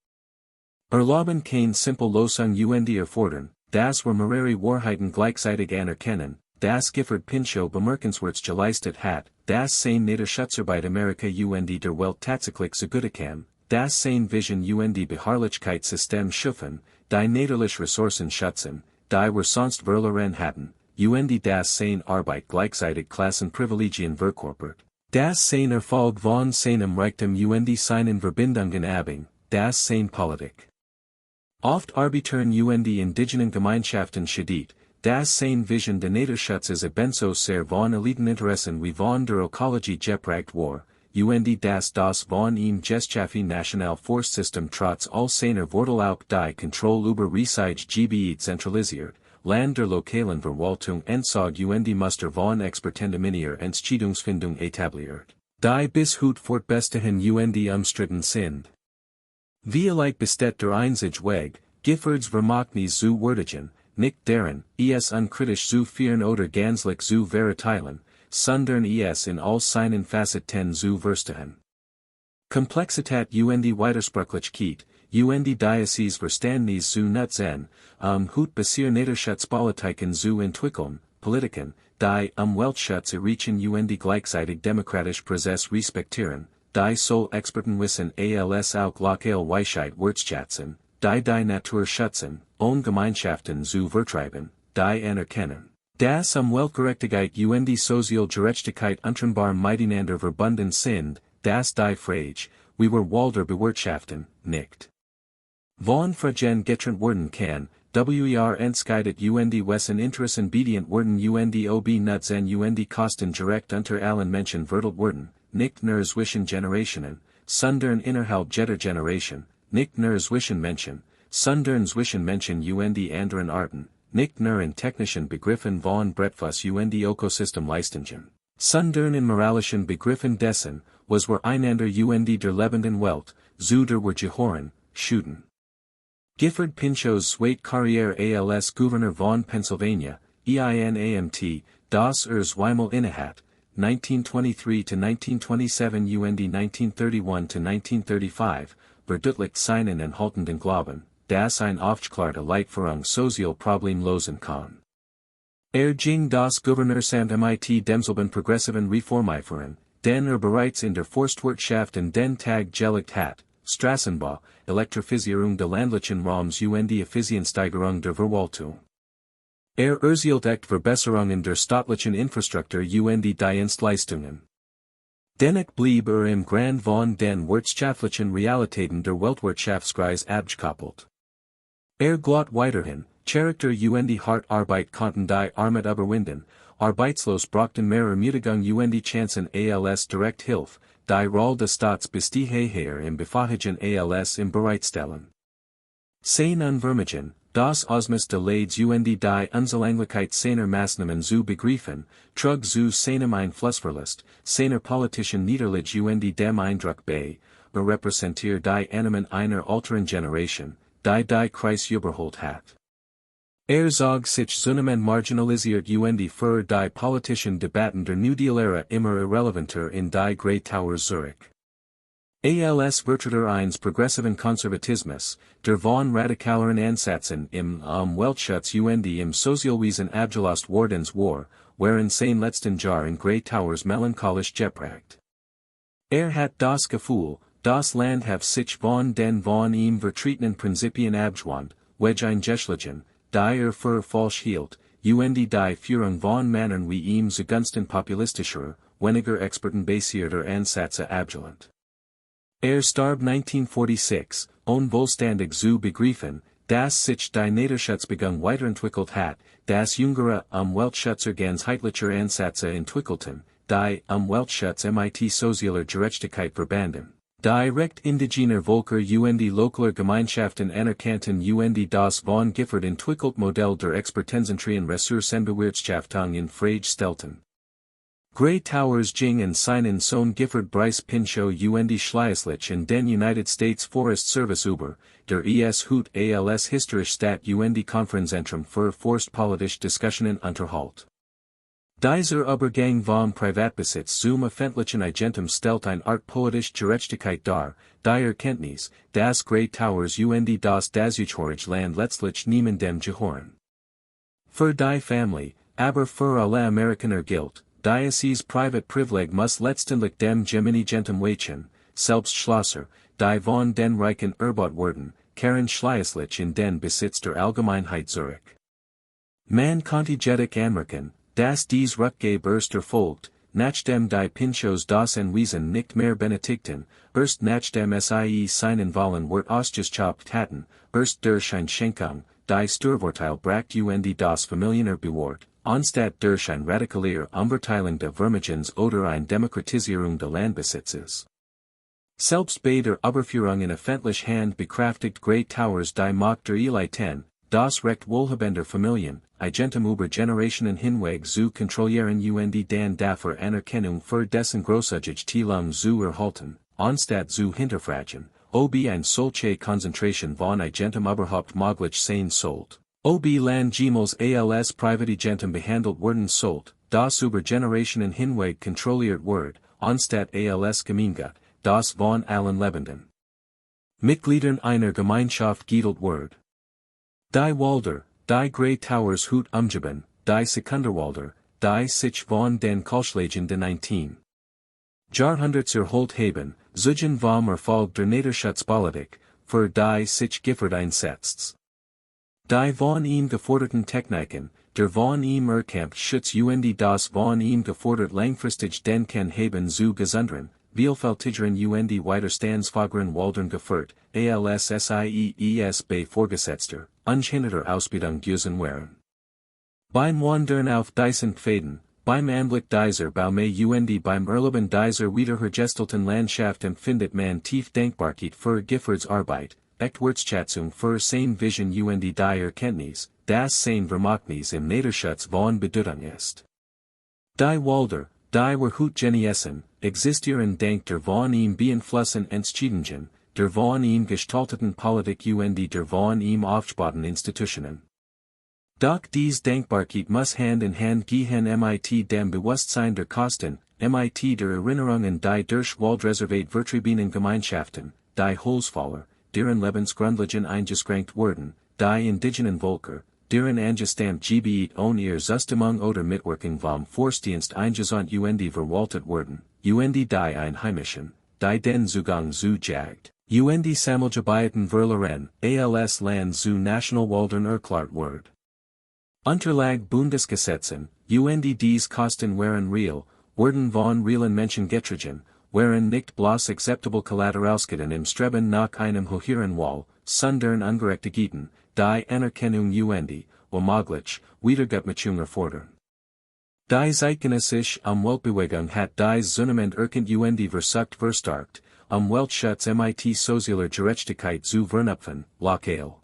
Erlauben kein simple Losung und erfordern, dass wir mehrere Wahrheiten gleichzeitig anerkennen, das Gifford Pinchot bemerkenswertste hat, das sein Naturschutzarbeit Amerika und der Welt tatsächlich zugute das sein Vision und Beharrlichkeitssystem schaffen, die natürlich Ressourcen schützen, die wir sonst verloren hatten, und das sein Arbeit gleichzeitig Klassenprivilegien verkörpert. Das sein Erfolg von seinem Reichtum und seinen Verbindungen abhängig, das sein Politik. Oft arbitern und indigenen Gemeinschaften steht, das sein Vision de Naturschutzes ebenso sehr von Eliteninteressen wie von der Ökologie geprägt war, und das von ihm geschaffene National Forstsystem trotz all seiner Vorteile auch die Kontrolle über riesige Gebiete zentralisiert, Land der lokalen Verwaltung entsog und Muster von Expertendeminier Entscheidungsfindung etabliert, die bis heute fortbestehen und umstritten sind. Vielleicht besteht der einzige Weg, Giffords Vermachnis zu würdigen, nicht darin, es unkritisch zu führen oder gänzlich zu verurteilen, sondern es in all seinen Facetten zu verstehen. Komplexität und Widersprüchlichkeit, und dieses Verständnis zu nutzen, hut basier Naturschutzpolitiken zu entwickeln, Politiken, die Weltschutz erreichen und gleichzeitig demokratisch Prozess respektieren, die soll Expertenwissen als auch lokale Weisheit wertschätzen, die Naturschützen, Gemeinschaften zu vertreiben, die anerkennen. Das Weltgerechtigkeit und Sozialgerechtigkeit untrennbar miteinander verbunden sind, das die Frage, wie wir Wälder bewirtschaften, nicht. Von Fragen getrennt werden kann, entscheidet und wessen Interessen bedient werden und ob nutzen und Kosten direkt unter allen Menschen verteilt werden, nicht nur zwischen Generationen, sondern innerhalb jeder Generation, nicht nur zwischen Menschen, sondern zwischen Menschen und anderen Arten, nicht nur in technischen Begriffen von Brettfuss und Ökosystemleistungen, sondern in moralischen Begriffen dessen, was wir einander und der lebenden Welt, zu der wir gehören, schütten. Gifford Pinchot's zweite Karriere als Gouverneur von Pennsylvania, EINAMT, das zweimal innehat, 1923–1927 und 1931–1935, verdeutlicht seinen enthaltenden Glauben, dass ein aufgeklärte Leitführung Sozialproblem lösen kann. Ging das Gouverneursamt mit demselben progressiven Reformeiferung, den bereits in der Forstwirtschaft in den Tag gelegt hat, Straßenbau, Elektrifizierung der ländlichen Raums und Effizienzsteigerung der Verwaltung. Erzielt Verbesserungen der staatlichen Infrastruktur und die Dienstleistungen. Dennoch blieb im Grand von den wirtschaftlichen Realitäten der Weltwirtschaftskrise abgekoppelt. Glaubt weiterhin, Charakter und hart Arbeit konnten die Armut überwinden, arbeitslos brachten mehr Ermutigung und Chancen als direkt Hilfe, die Rolle des Staats bis hierher im Befähigen als im Bereitstellen. Sein Unvermögen, das Ausmaß der Leids und die Unzulänglichkeit seiner Maßnahmen zu begreifen, trug zu seinem Einflussverlust, seiner politischen Niederlage und dem Eindruck bei, repräsentiert die Annahmen einer älteren Generation, die Kreis überholt hat. Zog sich zunehmend marginalisiert und für die politischen Debatten der New Deal-Ära immer irrelevanter in die Grey Towers Zurich. Als Vertreter eines progressiven Konservatismus, der von radikaleren Ansätzen im Weltschutz und im Sozialwesen abgelost wardens war, waren sein letzten Jahr in Grey Towers melancholisch geprägt. Hat das Gefühl, das Land have sich von den von ihm vertretenen Prinzipien abgewandt, eingeschlichen, die für falsch hielt, und die Führung von Männern wie ihm zugunsten populistischer, weniger expertenbasierter Ansätze abgelehnt. Starb 1946, wohlständig zu begreifen, dass sich die Naturschutzbewegung weiterentwickelt hat, dass jüngere Weltschützer ganzheitlicher Ansätze entwickelten, die Weltschutz mit sozialer Gerechtigkeit verbanden. Direkt indigener Völker und lokaler Gemeinschaften anerkannten und das von Gifford entwickelt Modell der expertenzentrierten Ressourcenbewirtschaftung in Frage stellten. Grey Towers ging in seinen Sohn Gifford Bryce Pinchot und schließlich in den United States Forest Service über, der Hut als historisch Stadt und Konferenzzentrum für forstpolitische Diskussionen unterhalt. Dieser Übergang vom Privatbesitz zum öffentlichen Eigentum stellt eine Art politische Gerechtigkeit dar, die Erkenntnis, dass Grey Towers und das dazugehörige Land letztlich niemandem gehören. Für die Familie, aber für alle Amerikaner gilt, Diocese Privat Privileg muss letztendlich dem Gemeinigentüm weichen, selbst Schlosser, die von den Reichen erbaut wurden, Karen Schließlich in den Besitz der Allgemeinheit Zurich. Man konnte jedoch anmerken, dass dies Rückgabe erst erfolgt, nachdem die Pinchots das Anwesen nicht mehr benötigten, erst nachdem sie seinen Wollen Wort ausgeschöpft hatten, erst durch eine Schenkung, die Steuervorteil bracht und das Familiener bewahrt, anstatt durch eine radikale Umverteilung der Vermögens oder eine Demokratisierung des Landbesitzes. Selbst bei der Überführung in öffentlich Hand bekraftigt Great Towers die Macht der Eliten, das Recht wohlhabender Familien, Eigentum über Generationen hinweg zu kontrollieren und dann dafür Anerkennung für dessen Großzügigkeit zu erhalten, anstatt zu hinterfragen, ob eine solche Konzentration von Eigentum überhaupt möglich sein sollte. Ob Land jemals als Privatigentum behandelt werden sollte, das über Generationen hinweg kontrolliert wird, anstatt als Gemeingut, das von allen Lebenden Mitgliedern einer Gemeinschaft giedelt wird. Die Wälder, die Grey Towers hut umgeben, die Sekunderwälder, die sich von den Kolschlagen de 19. Jahrhunderts erholt haben, zugen vom Erfolg der Naturschutzpolitik, für die sich Gifford einsetzt. Die von ihm geforderten Techniken, der von ihm erkämpft Schutz und das von ihm gefordert langfristig Denken haben zu gesunderen, vielfältigeren und widerstandsfähigeren Wäldern geführt, als SIEES bei vorgesetzter, ungehinderter Ausbildung gewesen wären. Beim Wandern auf diesen Pfaden, beim Anblick dieser Baume und beim Erleben dieser wiederhergestellten Landschaft empfindet man tief Dankbarkeit für Giffords Arbeit, Echtwertschätzung für seine Vision und die Erkenntnis, dass sein Vermächtnis im Naturschutz von Bedeutung ist. Die Wälder, die wir hut genießen, existieren dank der von ihm beeinflussen Entscheidungen, der von ihm gestalteten Politik und der von ihm aufgebauten Institutionen. Doch dies Dankbarkeit muss Hand in Hand gehen mit dem Bewusstsein der Kosten, mit der Erinnerungen die durch Waldreservat vertriebenen Gemeinschaften, die Holzfäller, deren Lebensgrundlagen eingeschränkt wurden, die indigenen Völker, deren angestammt Gebiet ohne ihr Zustimmung oder Mitwirkung vom Forstdienst eingesandt und verwaltet wurden, und die Einheimischen, die den Zugang zu Jagd, und Sammelgebieten verloren, als Land zu Nationalwäldern erklärt wird. Unterlag Bundesgesetzen, und dies Kosten waren real, wurden von realen Menschen getragen, waren nicht bloß acceptable Kollateralschäden im Streben nach einem höheren Wall, sondern Ungerechtigkeiten, die Anerkennung und, womöglich, Wiedergutmachung erfordern. Die zeitgenössische Weltbewegung hat dies zunehmend erkannt und versucht verstärkt, Weltschutz mit sozialer Gerechtigkeit zu vernupfen, lokal.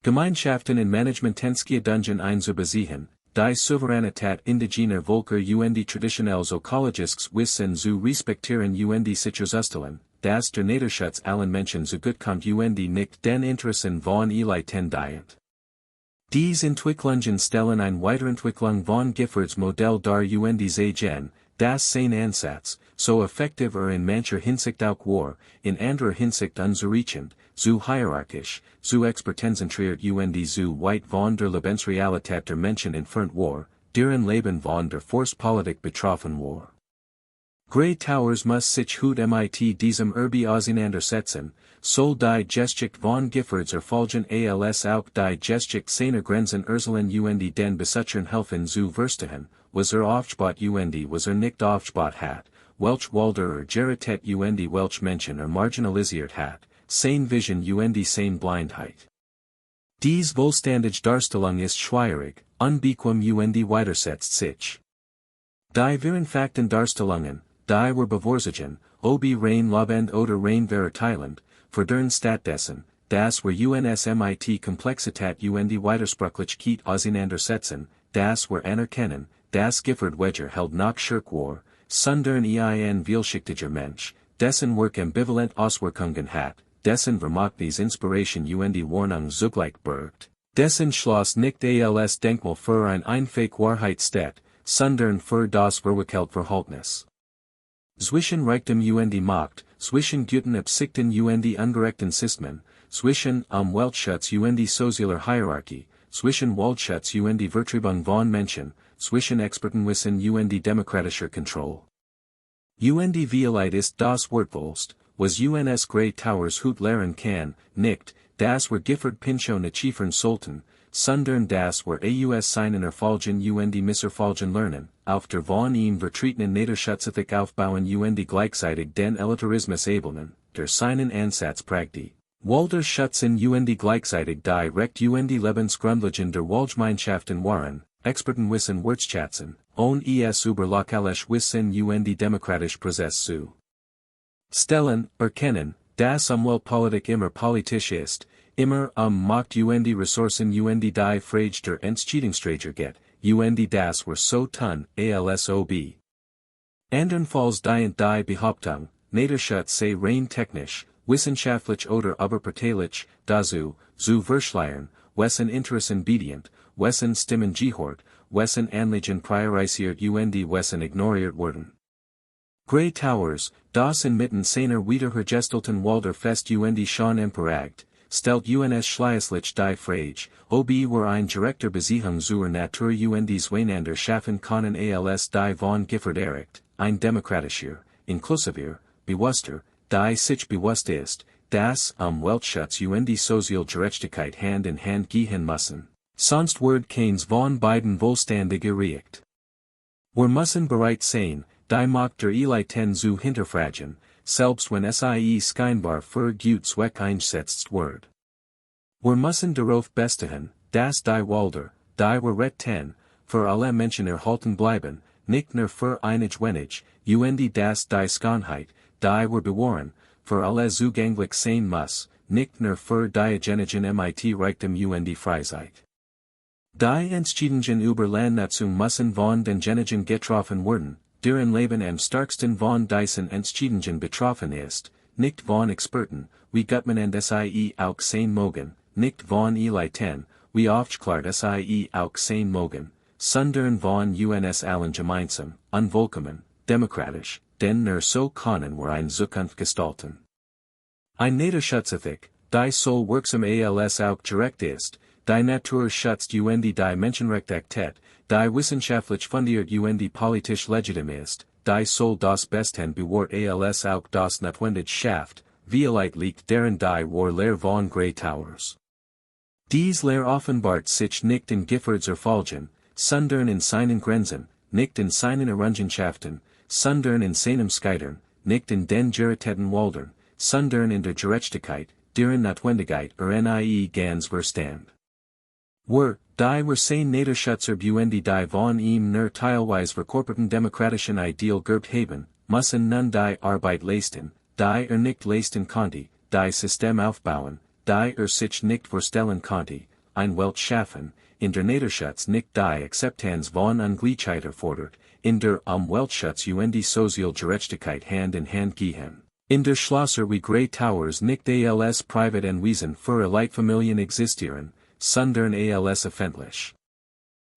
Gemeinschaften in managementenske Dungeon einzubeziehen, die Souveränität indigener Völker und traditionelles ökologisches Wissen zu respektieren und sicherzustellen, dass der Naturschutz allen Menschen zugutekommt und nicht den Interessen von Eliten dient. Dies Entwicklungen stellen eine Weiterentwicklung von Giffords Modell dar und sehen, dass sein Ansatz, so effektiv in mancher Hinsicht auch war, in anderer Hinsicht unzureichend, zu hierarchisch, zu expertenzentriert und zu weit von der Lebensrealität der Menschen entfernt war, deren Leben von der Forstpolitik betroffen war. Grey Towers muss sich hut mit diesem Erbe auseinandersetzen, soll die Geschichte von Giffords erfolgen als auch die Geschichte seiner Grenzen erzählen und den Besitzern helfen zu verstehen, was aufgebaut und was nicht aufgebaut hat, welch Wälder gerettet und welch Menschen marginalisiert hat, sein Vision und sein Blindheit. Dies wohlständige Darstellung ist schwierig, unbequem und widersetzt sich. Die Fakten Darstellungen, die wir bevorzugen, ob rein lobend oder rein verurteilend, verdern stattdessen, dass wir uns mit Komplexität und Widersprüchlichkeit auseinandersetzen, dass wir anerkennen, dass Gifford Wedger held nach Schurk war, sondern ein vielschichtiger Mensch, dessen Werk ambivalent Auswirkungen hat, dessen Vermächtnis Inspiration und Warnung zugleich birgt, dessen Schloss nicht als Denkmal für ein Einfähig Wahrheit steht, sondern für das verwickelte Verhältnis zwischen Reichtum und Macht, zwischen guten Absichten und ungerechten Systemen, zwischen Weltschutz und sozialer Hierarchie, zwischen Waldschutz und Vertreibung von Menschen, zwischen Expertenwissen und demokratischer Kontrolle. Und Vielheit ist das Wortvollst, was uns Grey Towers hut lehren kann, nicht, das war Gifford Pinchot ne Chiefern sollten, sondern das war aus seinen Erfolgen und Misserfolgen lernen, auf der von ihm vertretenen Naturschutzethik aufbauen und gleichzeitig den Elitarismus abeln, der seinen Ansatz prägte. Wälder schützen und gleichzeitig direkt und Lebensgrundlagen der Waldgemeinschaften waren, Expertenwissen wertschätzen, und es über lokales Wissen und demokratisch Prozess zu stellen, erkennen, das Umweltpolitik immer politisch ist, immer Macht und Ressourcen und die Frage der Entscheidungsträger geht, und das war so tun, alsob. Andernfalls die Behauptung, Naturschutz sei rein technisch, wissenschaftlich oder überparteilich, dazu, zu verschleiern, wessen Interessen bedient, wessen Stimmen gehört, wessen Anliegen priorisiert und wessen ignoriert wurden. Grey Towers, das inmitten seiner wiederhergestellten Wälder fest und schon emperagt, stellt uns schließlich die Frage, ob wir ein direkter Beziehung zur Natur und zueinander schaffen können als die von Gifford erricht, ein demokratischer, inklusiver, bewusster, die sich bewusst ist, dass Weltschutz und Sozialgerechtigkeit Hand in Hand gehen müssen, sonst wird keins von beiden wohlständig erreicht. Wir müssen bereit sein, die Macht der Eliten zu hinterfragen, selbst wenn sie scheinbar für gut Zweck einsetzt wird. Wir müssen darauf bestehen, dass die Wälder, die wir retten, für alle Menschen erhalten bleiben, nicht nur für einige wenige, und dass die Schönheit, die wir bewahren, für alle zugänglich sein muss, nicht nur für die genigen mit Reichtum und Freiheit. Die Entscheidungen über Landnutzung müssen von den genigen getroffen werden, deren Leben am stärksten von diesen Entscheidungen betroffen ist, nicht von Experten, wie Gutmann und sie auch sein mögen, nicht von Eliten, wie aufgeklärt sie auch sein mögen, sondern von uns allen gemeinsam, unbequeme, demokratisch, denn nur so können wir eine Zukunft gestalten. Ein Naturschutzethik, die soll wirksam als auch direkt ist, die Natur schützt und die Menschenrechte achtet, die wissenschaftlich fundiert und politisch legitim ist, die soll das Besten bewahrt als auch das notwendig schafft, Vielheit liegt darin die war Lehr von Grey Towers. Dies Lehr offenbart sich nicht in Giffords Erfolgen, sondern in seinen Grenzen, nicht in seinen Errungenschaften, sondern in seinem Scheitern, nicht in den geretteten Wäldern, sondern in der Gerechtigkeit, deren Notwendigkeit nie ganz verstand. Die wir sein Naturschützer und die von ihm nur teilweise verkörperten demokratischen Ideal geerbt haben, müssen nun die Arbeit leisten, die nicht leisten konnte, die System aufbauen, die sich nicht vorstellen konnte, ein Welt schaffen, in der Naturschutz nicht die Akzeptanz von Ungleichheit erfordert, in der Weltschutz und die Sozialgerechtigkeit Hand in Hand gehen. In der Schlösser wie Grey Towers nicht als Privatanwesen für Elitefamilien existieren, sondern als öffentlich.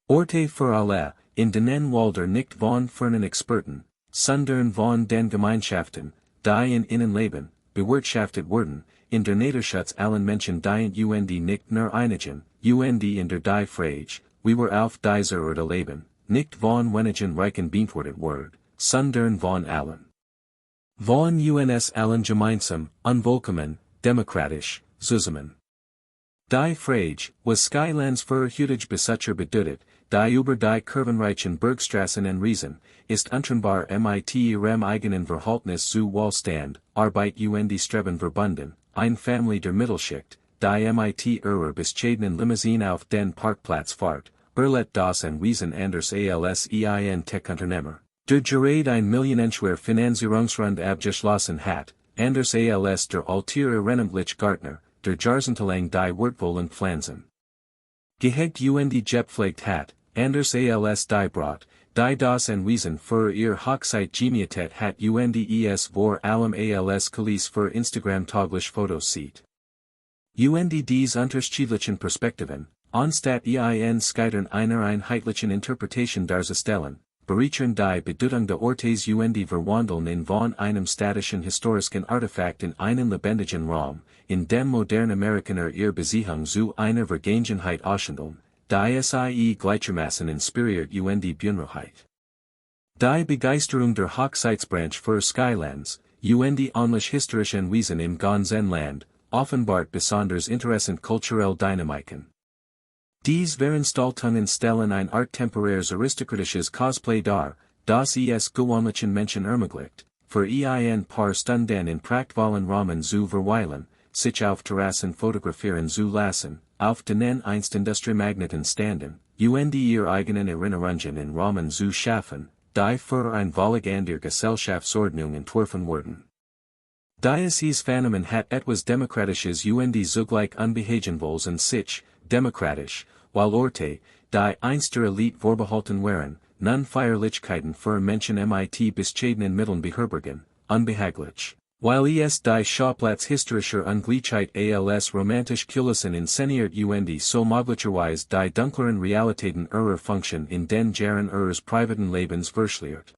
Orte für alle, in denen Wälder nicht von fernen Experten, sondern von den Gemeinschaften, die in ihnen leben, bewirtschaftet werden, in der Naturschutz allen Menschen die und nicht nur einigen, und in der die Frage, wie wir auf dieser Erde leben, nicht von wenigen Reichen beantwortet wird, sondern von allen. Von uns allen gemeinsam, unbequeme, demokratisch, zusammen. Die Frage, was Skylands für heutige Besitzer bedeutet, die über die kurvenreichen Bergstraßen en Riesen, ist untrennbar mit ihrem eigenen Verhältnis zu Wohlstand, Arbeit und Streben verbunden, eine Familie der Mittelschicht, die mit ihrer bescheidenen Limousine auf den Parkplatz fahrt, berlet das Anwesen anders als ein Tech-Unternehmer, der gerade ein millionenschwer Finanzierungsrund abgeschlossen hat, anders als der altiere Rennamtliche Gärtner, der Jahrzehntelang die wertvollen Pflanzen gehegt und gepflegt hat, anders als die Braut, die das Anwesen für ihr Hochzeit gemietet hat und es vor allem als Kulisse für Instagram-taugliche Fotos sieht. Und dies unterschiedlichen Perspektiven, anstatt ein Scheitern einer einheitlichen Interpretation darzustellen, bereichern die Bedeutung der Ortes und verwandeln in von einem statischen historischen Artefakt in einen lebendigen Raum, in dem moderne Amerikaner ihr Beziehung zu einer Vergangenheit aushandeln, die sie gleichermaßen inspiriert die Bunroheit. Die Begeisterung der Hochzeitsbranche für Skylands, die ähnlich historische Anwesen im ganzen Land, offenbart besonders interessant kulturelle Dynamiken. Dies Veranstaltungen stellen ein Art temporäres aristokratisches Cosplay dar, das es gewöhnlichen Menschen ermöglicht, für ein paar Stunden in prachtvollen Rahmen zu verweilen, sich auf Terrassen fotografieren zu lassen, auf denen einst Industriemagneten standen, ihr eigenen Erinnerungen in Rahmen zu schaffen, die für ein Volk an der Gesellschaftsordnung entworfen wurden. Dieses Phänomen hat etwas Demokratisches zugleich unbehagen wollen und sich, demokratisch, while Orte, die einst der Elite vorbehalten waren, nun Feierlichkeiten für Menschen mit bescheidenen Mitteln beherbergen, unbehaglich, while die Schauplatz historischer Ungleichheit als romantisch Kulissen inszeniert so möglicherweise die dunkleren Realitäten ihrer Funktion in den Jahren ihres privaten Lebens verschleiert.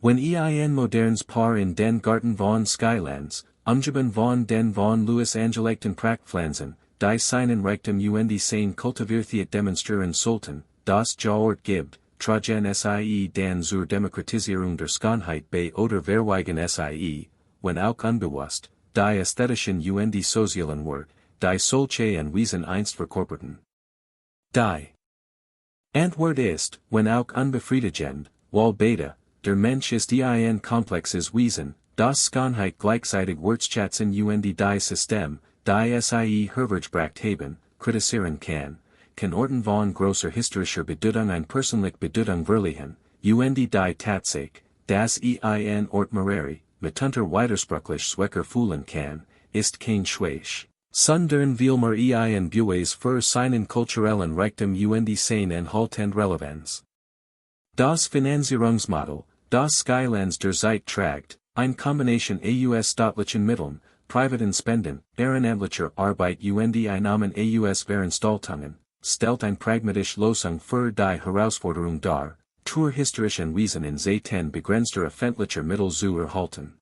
Wenn ein modernes Paar in den Garten von Skylands, umgeben von den von Louis angelegten Prachtpflanzen, die seinen Reichtum sein kultiviertheit demonstrieren sollten, das Ort gibt, tragen sie dann zur Demokratisierung der Schönheit bei oder verweigen sie, wenn auch unbewusst, die ästhetischen sozialen Wert, die solche Anwesen einst verkörperten. Die Antwort ist, wenn auch unbefriedigend, while beta, der Mensch ist ein komplexes Wesen, das Schönheit gleichzeitig wertschätzen die System, die sie hervorgebracht haben, kritisieren kann Orten von großer historischer Bedeutung ein persönlich Bedeutung verliehen, die Tatsache, dass ein Ort mehrere, mitunter widersprüchlich Zwecker fühlen kann, ist kein Schwach, sondern vielmehr ein Beweis für seinen kulturellen Reichtum sein Inhalt und Relevanz. Das Finanzierungsmodell, das Skylands der Zeit trägt, eine Kombination aus staatlichen Mitteln, privaten Spenden, ehrenamtlicher Arbeit Einnahmen aus Veranstaltungen, stellt ein pragmatische Lösung für die Herausforderung dar, zur historischen Wesen in Zeiten begrenzter öffentlicher Mittel zu erhalten.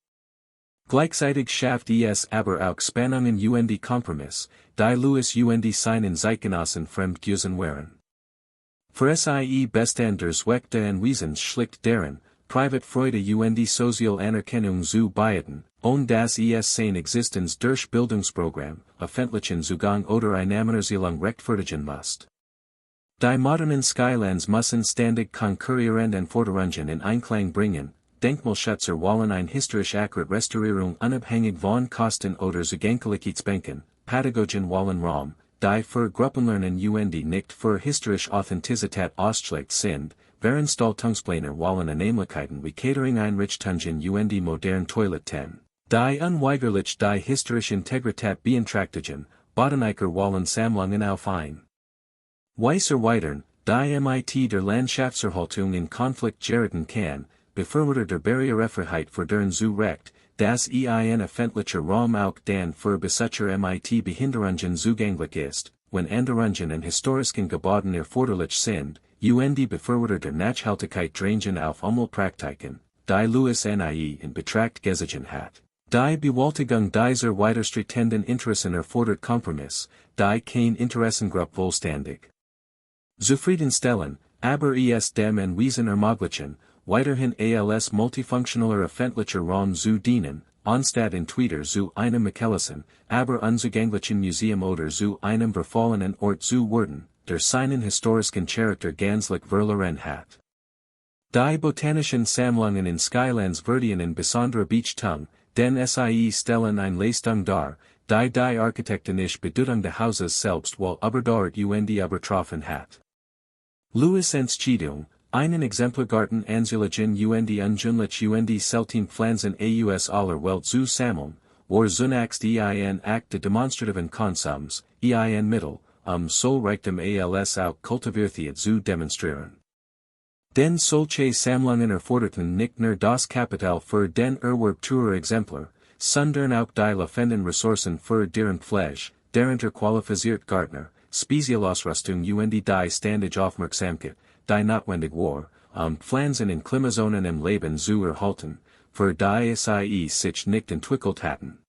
Gleichzeitig schafft es aber auch Spannungen Kompromiss, die Louis seinen Zeitgenossen fremd gewesen waren. Für sie Bestand der Zweck der Anwesens schlicht deren, Privatfreude sozial Anerkennung zu bieten, ohne dass es seine Existenz durch Bildungsprogramm, öffentlichen Zugang oder Einnahmenerzielung rechtfertigen muss. Die modernen Skylands müssen ständig konkurrieren und Forderungen in Einklang bringen, Denkmalschützer wollen eine historisch akkurate Restaurierung unabhängig von Kosten oder Zugänglichkeitsbanken, Pädagogen wollen Raum, die für Gruppenlernen nicht für historisch Authentizität ausgelegt sind, Veranstaltungspläne wollen Annehmlichkeiten wie Catering-Einrichtungen modern Toiletten, die unweigerlich die historische Integrität beeinträchtigen, Botaniker wollen Sammlungen auf ein Weise erweitern, die mit der Landschaftserhaltung in Konflikt geraten kann, Befürworter der Barrierefreiheit fördern zu Recht, dass ein öffentlicher Raum auch dann für Besitzer mit Behinderungen zugänglich ist, wenn Änderungen in historischen Gebäuden erforderlich sind, die Befürworter der Nachhaltigkeit drängen auf Umweltpraktiken, die Louis in Betracht gezogen hat. Die Bewältigung dieser widerstreitenden Interessen erfordert Kompromiss, die kein Interessengruppe vollständig zufriedenstellen, aber es dem Anwesen ermöglichen, weiterhin als multifunktionaler öffentlicher Raum zu dienen, anstatt in Twitter zu einem Michelsen, aber unzugänglichen Museum oder zu einem verfallenen Ort zu werden, der seinen historischen Charakter gänzlich verloren hat. Die botanischen Sammlungen in Skylands werden in besonderer Beachtung, denn sie stellen eine Leistung dar, die architektonische Bedeutung des Hauses selbst wohl überdauert übertroffen hat. Louis Entscheidung, einen Exemplargarten anzulegen ungründlich selten Pflanzen aus aller Welt zu sammeln, war zunächst ein Akt de demonstrativen Konsums, ein Mittel, so Reichtum als auch Kultiviertheit zu demonstrieren. Denn solche Sammlungen erforderten nicht nur das Kapital für den Erwerb truer Exemplar, sondern auch die laufenden Ressourcen für deren Pflege, darunter qualifiziert Gärtner, Spezialausrüstung die ständige Aufmerksamkeit, die notwendig war, Pflanzen in Klimazonen im Leben zu erhalten, für die sie sich nicht entwickelt hatten.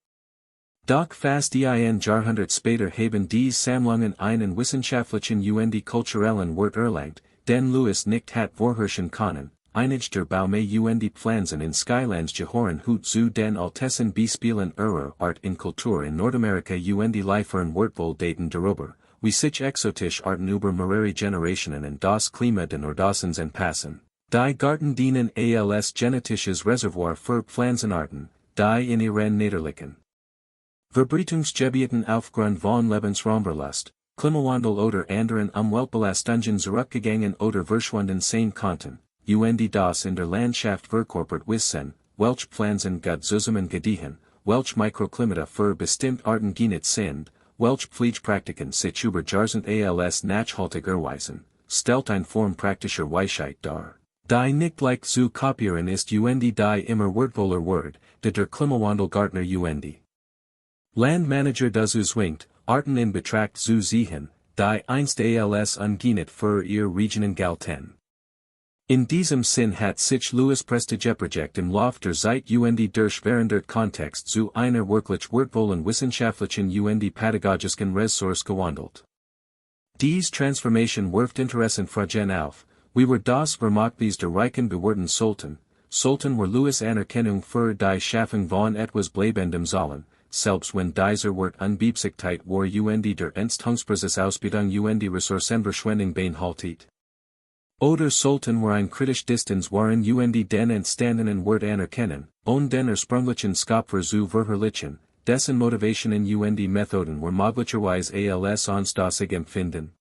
Doch fast ein Jahrhundert später haben die Sammlungen einen wissenschaftlichen und kulturellen Wert erlangt, den Louis nicht hat vorherrschen können, einige der Baume und Pflanzen in Skylands gehören hut zu den altesten Beispielen ihrer Art in Kultur in Nordamerika und liefern wertvoll Daten darüber, wie sich exotische Arten über mehrere Generationen in das Klima den Nordostens anpassen. Die Garten dienen als genetisches Reservoir für Pflanzenarten, die in ihren Niederliegen. Verbreitungsgebieten aufgrund von Lebensraumverlust, Klimawandel oder anderen Umweltbelastungen zurückgegangen oder verschwunden sein konnten, und das in der Landschaft verkörpert wissen, welche Pflanzen gut zusammen gediehen, welche Mikroklimata für bestimmte Arten geeignet sind, welche Pflegepraktiken sich über Jahrzehnte als nachhaltig erweisen, stellt eine Form praktischer Weisheit dar. Die nicht leicht zu kopieren ist und die immer wertvoller Word, der Klimawandel Gartner und Landmanager dazu zwingt, Arten in Betracht zu ziehen, die einst als ungeeignet für ihre Regionen galten. In diesem Sinn hat sich Louis Prestigeprojekt im Lauf der Zeit und durch verändert Kontext zu einer wirklich wertvollen wissenschaftlichen und pädagogischen Ressource gewandelt. Diese Transformation wirft interessant Fragen auf, wie wir das Vermögens der Reichen bewerten sollten wir Louis Anerkennung für die Schaffung von etwas Bleibendem sollen, selbst wenn dieser Wert unbeabsichtigt war und der Entstehungsprozess Ausbildung und Ressourcenverschwendung beinhaltet. Oder sollten wir ein kritisch Distanz wahren und den entstandenen Wert anerkennen, und den ursprünglichen Skopfer zu verherrlichen, dessen Motivationen und Methoden wir möglicherweise als onstasig empfinden.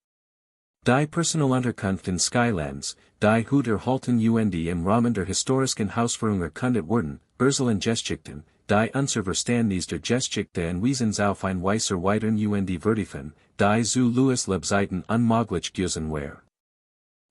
Die Personalunterkunft in Skylands, die Hut erhalten und im Rahmen der historischen Hausführung erkundet wurden, Urselen Geschichten, die unserverständnis der Geschichte Anwesens auf ein weißer Weitern und Vertiefen, die zu Louis Lebzeiten unmöglich gewesen war.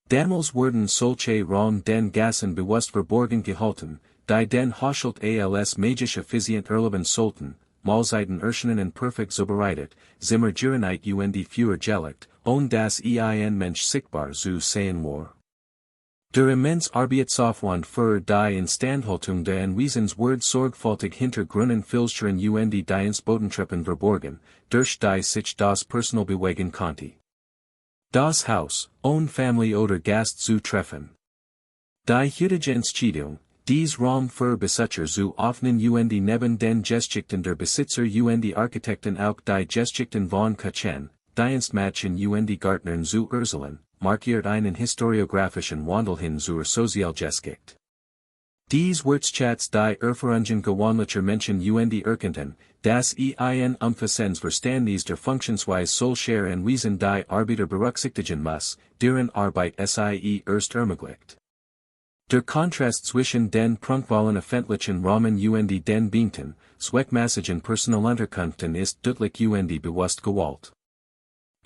Damals wurden solche Raum den Gassen bewusst verborgen gehalten, die den Haushalt als magisch effizient erleben sollten, Mahlzeiten erscheinen und perfekt zubereitet, Zimmergerenheit und Führer gelegt, und das ein Mensch sichtbar zu sehen war. Der immens Arbeitsaufwand für die Instandhaltung der Anwesens wird sorgfältig hinter grünen Filstern und die Bodentrippen verborgen, durch die sich das Personal bewegen konnte. Das Haus, ohne Familie oder Gast zu treffen. Die heutige Entscheidung, dies Raum für Besitzer zu öffnen und neben den Geschichten der Besitzer und Architekten auch die Geschichten von Kachen, Dienstmatchen und Gärtnern zu Urselen, markiert einen historiografischen Wandel hin zur Sozialgeschichte. Dies Wirtschafts die Erfahrungen gewöhnlicher Menschen und erkannten, dass ein Verständnis der Funktionsweise solcher Anwesen die Arbeiter berücksichtigen muss, deren Arbeit erst ermöglicht. Der Kontrast zwischen den prunkvollen öffentlichen Rahmen und den beamten, zweckmäßigen Personalunterkünften ist deutlich und bewusst gewollt.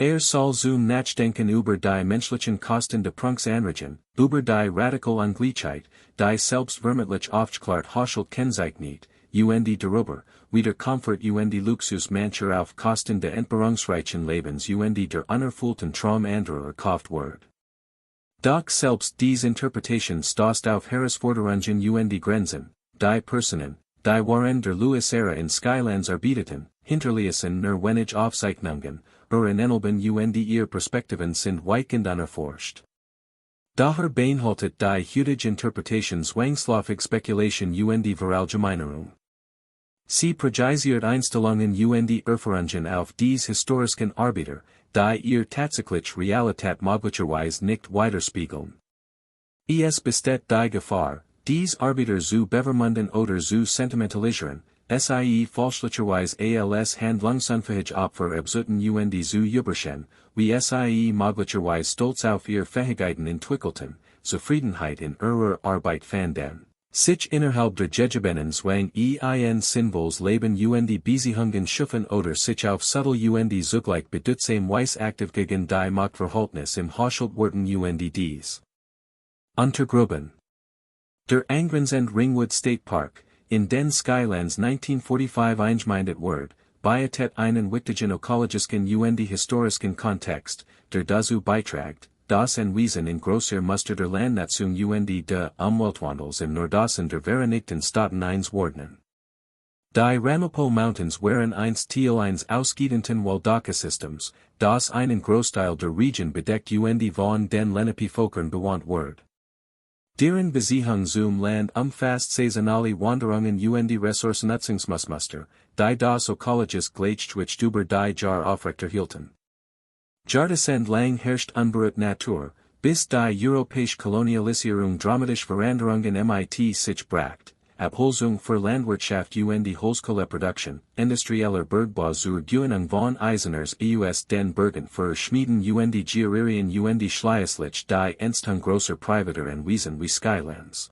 Soll zum Nachdenken über die menschlichen Kosten der Prunksanrichten, über die radikal Ungleichheit, die selbstvermittlich aufgeklärt Haushalt kennzeichnet, und darüber, wie der Komfort und Luxus mancher auf Kosten der entbehrungsreichen Lebens und der unerfüllten Traum anderer erkauft wird. Doch selbst diese Interpretation stößt auf Herausforderungen und Grenzen, die Personen, die waren der Louis-Ära in Skylands arbeiteten, hinterließen nur wenig Aufzeichnungen, ihren Enelben und ihre Perspektiven sind weitgehend unerforscht. Daher beinhaltet die heutige Interpretation zwangsläufig Spekulation und Verallgemeinerung. Sie projisiert Einstellungen und Erfahrungen auf dies historischen Arbeiter, die ihr tatsächlich Realität möglicherweise nicht widerspiegeln. Es besteht die Gefahr, dies Arbeiter zu bevormunden oder zu sentimentalisieren, fälschlicherweise als handlungsunfähig Opfer abzutten und zu überschen, wie möglicherweise stolz auf ihre Fähigkeiten entwickelten, Zufriedenheit in ihrer Arbeit fanden, sich innerhalb der Gegebenen zwang ein sinnvolles Leben und Beziehungen schaffen oder sich auf subtle und zugleich bedeutsam Weise aktiv gegen die Machtverhältnis im Haushalt wurden und dies untergruben. Der angrenzende Ringwood State Park, in den Skylands 1945 eingemeindet wird, bietet einen wichtigen ökologischen und historischen Kontext, der dazu beiträgt, das Anwesen in großer Muster der Landnutzung und de Umweltwandels im Nordosten der Vereinigten Staaten einzuordnen. Die Ramapo Mountains waren einst Teil eines ausgedehnten Waldökosystems, das einen Großteil der Region bedeckt von den Lenape-Völkern bewohnt wird. Deren Besiedlung zum Land umfasst saisonale Wanderungen die Ressourcennutzungsmuster, die das ökologische Gleichgewicht über die Jahr aufrechterhielten. Jahrtausend lang herrscht unberührt Natur, bis die europäische Kolonialisierung dramatische Veränderungen mit sich brachte. Abholzung für Landwirtschaft die Holzkohleproduktion, industrieller Bergbau zur Gewinnung von Eiseners den Bergen für Schmieden die Giererien die Schließlich die Entstehung großer privater Anwesen wie Skylands.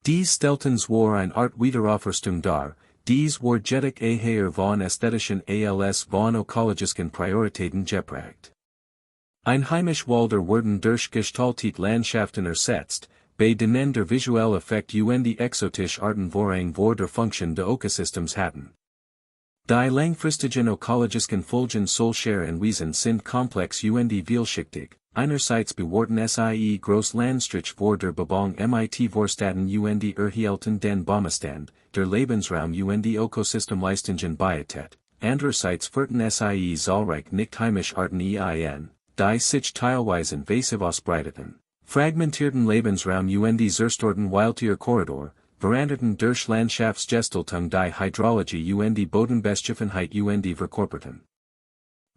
Dies stellten zwar eine Art Wiederaufforstung dar, dies war jedoch eher von ästhetischen als von ökologischen Prioritäten geprägt. Einheimisch Wälder wurden durch gestaltete Landschaften ersetzt, bei denen der visuelle Effekt die exotische Arten vorrang vor der Funktion des Ökosystems hatten. Die langfristigen ökologischen Folgen solcher Anwesen sind komplex die vielschichtig, einerseits beworten Großlandstrich vor der Bebauung mit Vorstädten die erhielten den Baumestand, der Lebensraum die Ökosystemleistungen bietet, andererseits führten zahlreich nicht heimische Arten die sich teilweise invasiv ausbreiteten. Fragmentierten Lebensraum die zerstorten Wildtierkorridor, veranderten durch Landschaftsgestaltung die Hydrologie die Bodenbeschaffenheit die verkörperten.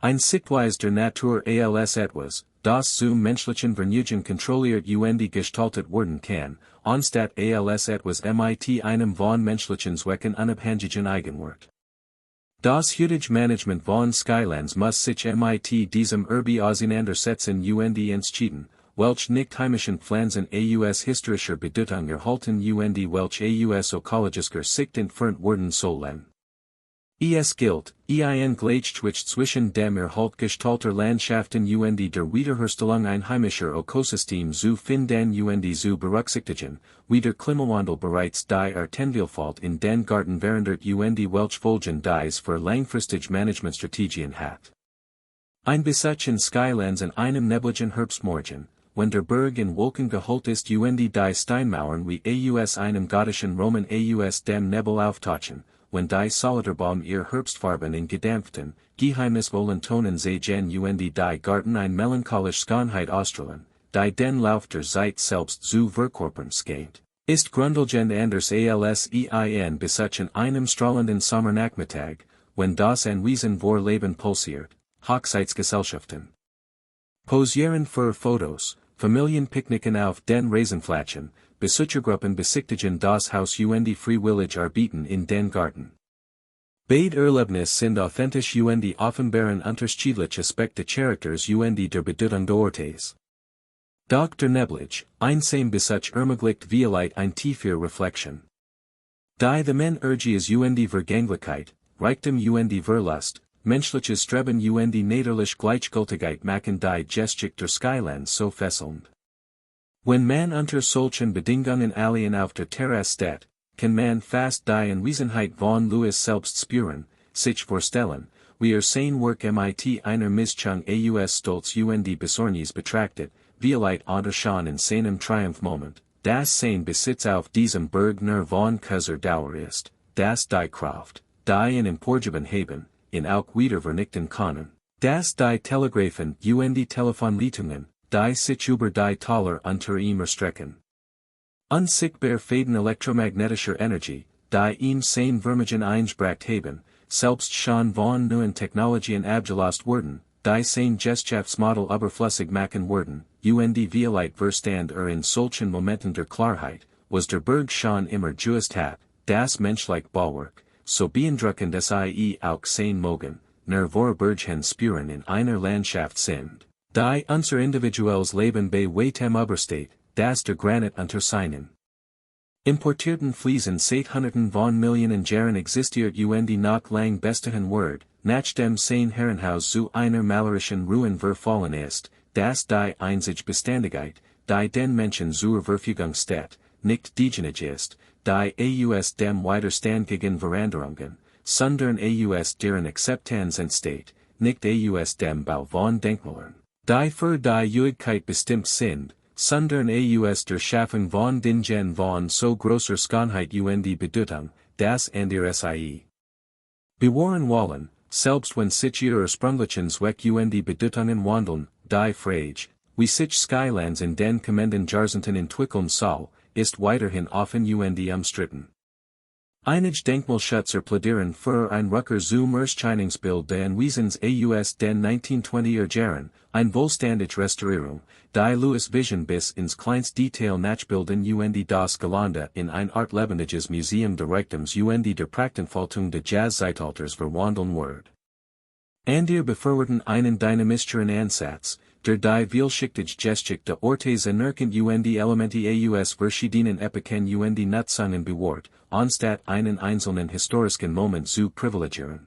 Ein Sichtweise der Natur als etwas, das zum menschlichen Vergnügen kontrolliert die gestaltet werden kann, anstatt als etwas mit einem von menschlichen Zwecken unabhängigen Eigenwert. Das heutige Management von Skylands muss sich mit diesem auseinandersetzen die entschieden, welch nicht heimischen Pflanzen historischer Bedeutung erhalten die welch ökologischer Sicht entfernt werden sollen. Es gilt, Gleichgewicht zwischen dem Erhalt gestalter Landschaften der Wiederherstellung einheimischer Ökosystem zu finden zu berücksichtigen, wie der Klimawandel bereits die Artenvielfalt in den Garten verandert welch Folgen dies für langfristige Managementstrategien hat. Ein Besuch in Skylands an einem nebligen Herbstmorgen, wenn der Berg in Wolken gehüllt ist die Steinmauern wie einem gothischen Roman dem Nebel auftauchen, wenn die Solidarbaum ihr Herbstfarben in gedämpften, geheimnisvollen Tonen sehen die Garten ein melancholisch Schönheit ausstrahlen, die den Lauf der Zeit selbst zu verkörpern scheint, ist grundlegend anders als Besuch an einem strahlenden Sommernachmittag, wenn das Anwesen vor Leben pulsiert, Hochzeitsgesellschaften posieren für Fotos, Familienpicknicken auf den Raisenflächen, Besuchergruppen besichtigen das Haus die freiwillig arbeiten in den Garten. Beide Erlebnisse sind authentisch die offenbaren unterschiedliche Aspekte Charakters der Bedeutung des Ortes. Doch der neblige, einsame Besuch ermöglicht vielleicht ein tiefer Reflexion. Die the men urges die Vergänglichkeit, Reichtum die Verlust, menschliches Streben die Naderliche Gleichgültigkeit machen die Geschichte der Skylands so fesselnd. Wenn man unter solchen Bedingungen allein auf der Terrasse steht, kann man fast die Anwesenheit von Louis selbst spüren, sich vorstellen, wie sein Werk mit einer Mischung aus Stolz die Besorgnis betrachtet, vielleicht oder schon in seinem Triumphmoment, das sein Besitz auf diesem Berg nur von kurzer Dauer ist, das die Kraft, die in emporgeben haben, in auch wieder vernichten können, das die Telegraphen die Telefonleitungen, die sich über die Taler unter ihm erstrecken. Unsichtbar Faden elektromagnetischer Energie, die ihm sein Vermögen eingebracht haben, selbst schon von neuen Technologien abgelost werden, die sein Gesellschaftsmodell überflüssig machen werden, die vielleicht Verstand in solchen Momenten der Klarheit, was der Berg schon immer gewusst hat, das menschliche Bauwerk, so beeindruckend auch sein mogen, nur Bergen spüren in einer Landschaft sind, die unser individuelles Leben bei weitem übersteht, das der Granit unter seinen importierten Fliesen seit Hunderten von Millionen Jahren existiert die noch lang bestehen wird, nachdem sein Herrenhaus zu einer malerischen Ruin verfallen ist, das die einzige Beständigkeit, die den Menschen zur Verfügung steht, nicht diejenige ist, die aus dem Widerstand gegen Veränderungen, sondern aus deren Akzeptanz entsteht, nicht aus dem Bau von Denkmälern, die für die Ewigkeit bestimmt sind, sondern aus der Schaffung von Dingen von so großer Schönheit die Bedeutung, das Andir Sie. Bewahren wollen, selbst wenn sich ihre Sprunglichen Zweck die Bedeutungen wandeln, die Frage, wie sich Skylands in den kommenden Jahrzehnten entwickeln soll, ist weiterhin offen umstritten. Einige Denkmalschützer plädieren für ein Rucker zum Erscheinungsbild der Anwesens aus den 1920er Jahren, ein vollständige Restaurierung, die Louis Vision bis ins kleinste Detail nachbilden das Gelände in ein Art lebendiges Museum der Reichtums der Prachtentfaltung des Jazz-Zeitalters verwandeln wird. Andir befürworten einen dynamischeren Ansatz, der die vielschichtig Geschichte Ortes anerkennt Elemente aus verschiedenen Epochen Nutzungen bewahrt, anstatt einen einzelnen historischen Moment zu privilegieren.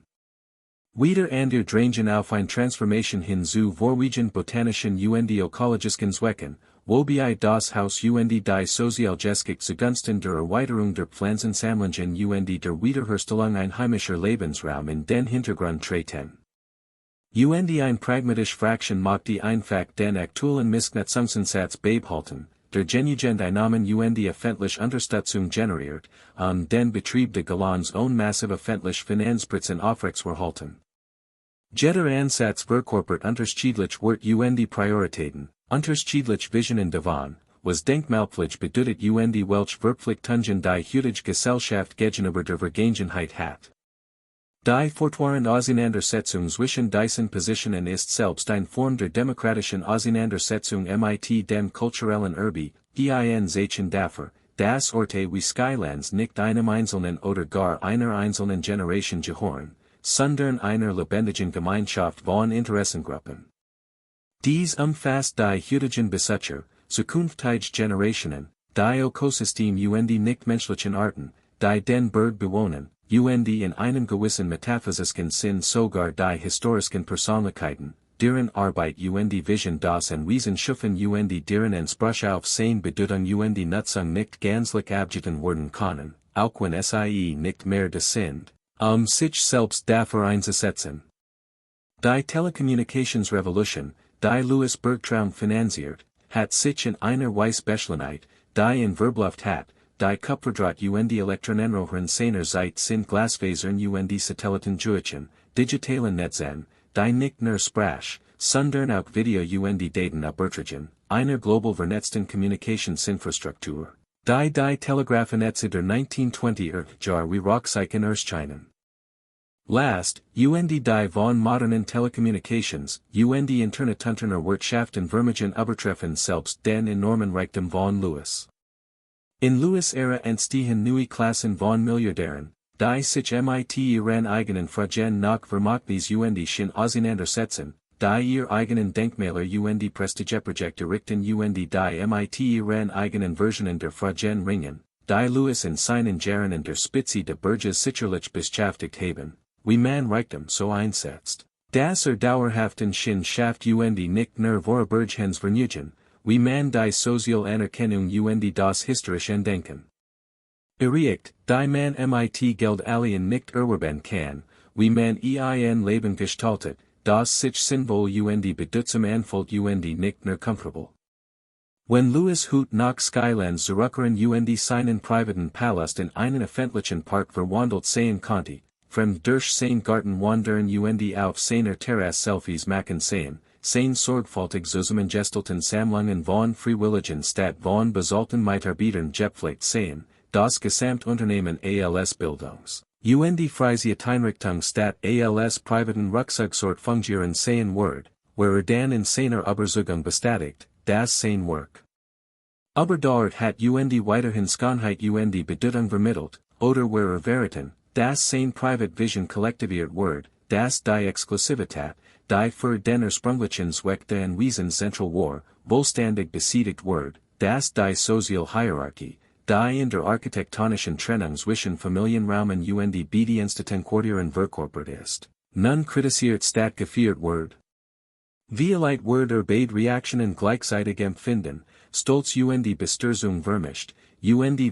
Wieder Andir drängen auf eine Transformation hin zu vorwiegend botanischen ökologischen Zwecken, wobei das Haus die Sozialgeschichte zugunsten der Erweiterung der Pflanzensammlungen der Wiederherstellung einheimischer Lebensraum in den Hintergrund treten. Ein pragmatisch Fraction mag die einfach den aktuellen Mischnutzungsansatz beibehalten, der genügend Einnahmen öffentliche Unterstützung generiert, den Betrieb de Galans own massive öffentliche Finanzspritzen aufrechterhalten. Jeder Ansatz verkörpert unterschiedlich wird die Prioritäten, unterschiedlich Visionen davon, was Denkmalpflicht bedeutet welch Verpflichtungen die heutige Gesellschaft gegenüber der Vergangenheit hat. Die fortwährende Auseinandersetzung zwischen diesen Positionen ist selbst eine Form der demokratischen Auseinandersetzung mit dem kulturellen Erbe, Zeichen dafür, dass Orte wie Skylands nicht einem einzelnen oder gar einer einzelnen Generation gehören, sondern einer lebendigen Gemeinschaft von Interessengruppen. Dies umfasst die heutigen Besitzer, zukünftige Generationen, die Ökosystem die nicht-menschlichen Arten, die den Berg bewohnen, in einem gewissen metaphysischen Sinn sogar die historischen Persönlichkeiten, deren Arbeit die Vision das Anwesen schaffen deren Anspruch auf seine Bedeutung die Nutzung nicht gänzlich abgetan werden können, auch wenn sie nicht mehr da sind, sich selbst dafür einzusetzen. Die Telekommunikationsrevolution, die Louis Bergtraum finanziert, hat sich in einer Weise beschleunigt, die in Verbluft hat, die Kupferdraht die Elektronenrohren seiner Zeit sind Glasfasern die Satelliten Juichen, digitalen Netzen, die nicht nur Sprach, sondern auch Video die Daten übertragen, einer global vernetzten Kommunikationsinfrastruktur, die Telegrafennetze der 1920er Jahre wie Rockzeichen erscheinen. Last, die von modernen Telekommunikations, Internetunterner Wirtschaften Vermögen übertreffen selbst den enormen Reichtum von Louis. In Louis' Ära entstehen neue Klassen von Milliardären, die sich mit ihren eigenen Fragen nach Vermögens schon auseinandersetzen, die ihr eigenen Denkmäler die Prestigeprojekte richten die mit ihren eigenen Versionen der Fragen ringen, die Louis in seinen Jahren in der Spitze der Berge sicherlich beschäftigt haben, wie man Reichtum so einsetzt. Das dauerhaften schafft nicht nur vor Berghens Vergnügen, wie man die Sozial Anerkennung das historische Denken erreicht, die man mit Geld allen nicht erwerben kann, wie man Leben gestaltet, das sich sinnvoll die bedeutsam anfühlt nicht nur comfortable. Wenn Louis Hut nach Skylands zurückkehren seinen privaten Palast in einen öffentlichen Park verwandelt sehen konnte, fremd durch seinen Garten wandern auf seiner Terrasse Selfies machen sehen, sein sorgfältig zusammengestalten Sammlungen von freiwilligen statt von bezahlten Mitarbeitern gepflegt sehen, das Gesamtunternehmen als Bildungs, Freizeiteinrichtung statt als privaten Rucksacksort fungieren sehen wird, where dann in seiner Überzeugung bestätigt, das sein Werk. Aber dort hat weiterhin Schönheit die Bedeutung vermittelt, oder where veriten, das sein Private Vision kollektiviert wird, das die Exklusivität, die für den ursprünglichen Zweck der Anwesen Central war, vollständig besiegt wird, das die Sozial Hierarchie, die in der architektonischen Trennung zwischen Familienraumen die Bediensteten Quartieren verkörpert ist, nun kritisiert statt gefeiert wird. Violeit wird beide Reaktionen gleichzeitig empfinden, stolz die Bestürzung vermischt,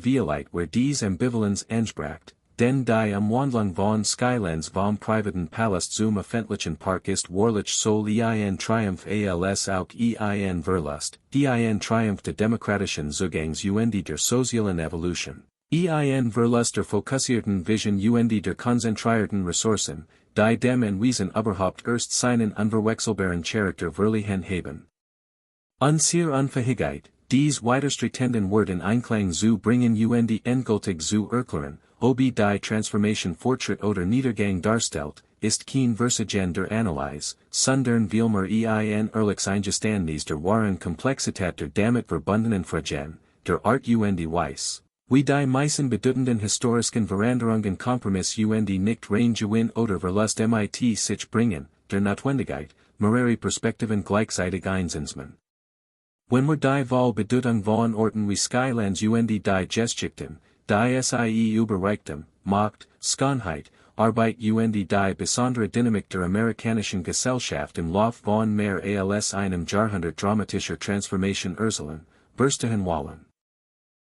Violeit where dies Ambivalenz entspricht, denn die Umwandlung von Skylands vom privaten Palast zum öffentlichen Park ist wahrlich soll Triumph als auch Verlust, Triumph der demokratischen Zugangs der sozialen Evolution, Ein Verluster fokussierten Vision der konzentrierten Ressourcen, die dem en Wesen überhaupt erst seinen unverwechselbaren Charakter verliehen haben. Unsere Unfähigkeit, dies widerstreitenden Wort in Einklang zu bringen endgültig zu erklären, ob die Transformation Fortschritt oder Niedergang darstellt, ist kein Versagen der Analyse, sondern vielmehr ein ehrliches Eingeständnis der wahren Komplexität der damit verbundenen Fragen, der Art Weis. Wie die meisten bedeutenden historischen Veränderungen Kompromiss nicht rein Gewinn oder Verlust mit sich bringen, der Notwendigkeit, mehrere Perspektiven gleichzeitig einzunehmen. Wenn wir die Bedeutung von Orten wie Skylands die Geschichten, die Sie über Reichtum, Macht, Schönheit, Arbeit die besondere Dynamik der amerikanischen Gesellschaft im Lauf von mehr als einem Jahrhundert dramatischer Transformation erzielen, berstigen wollen.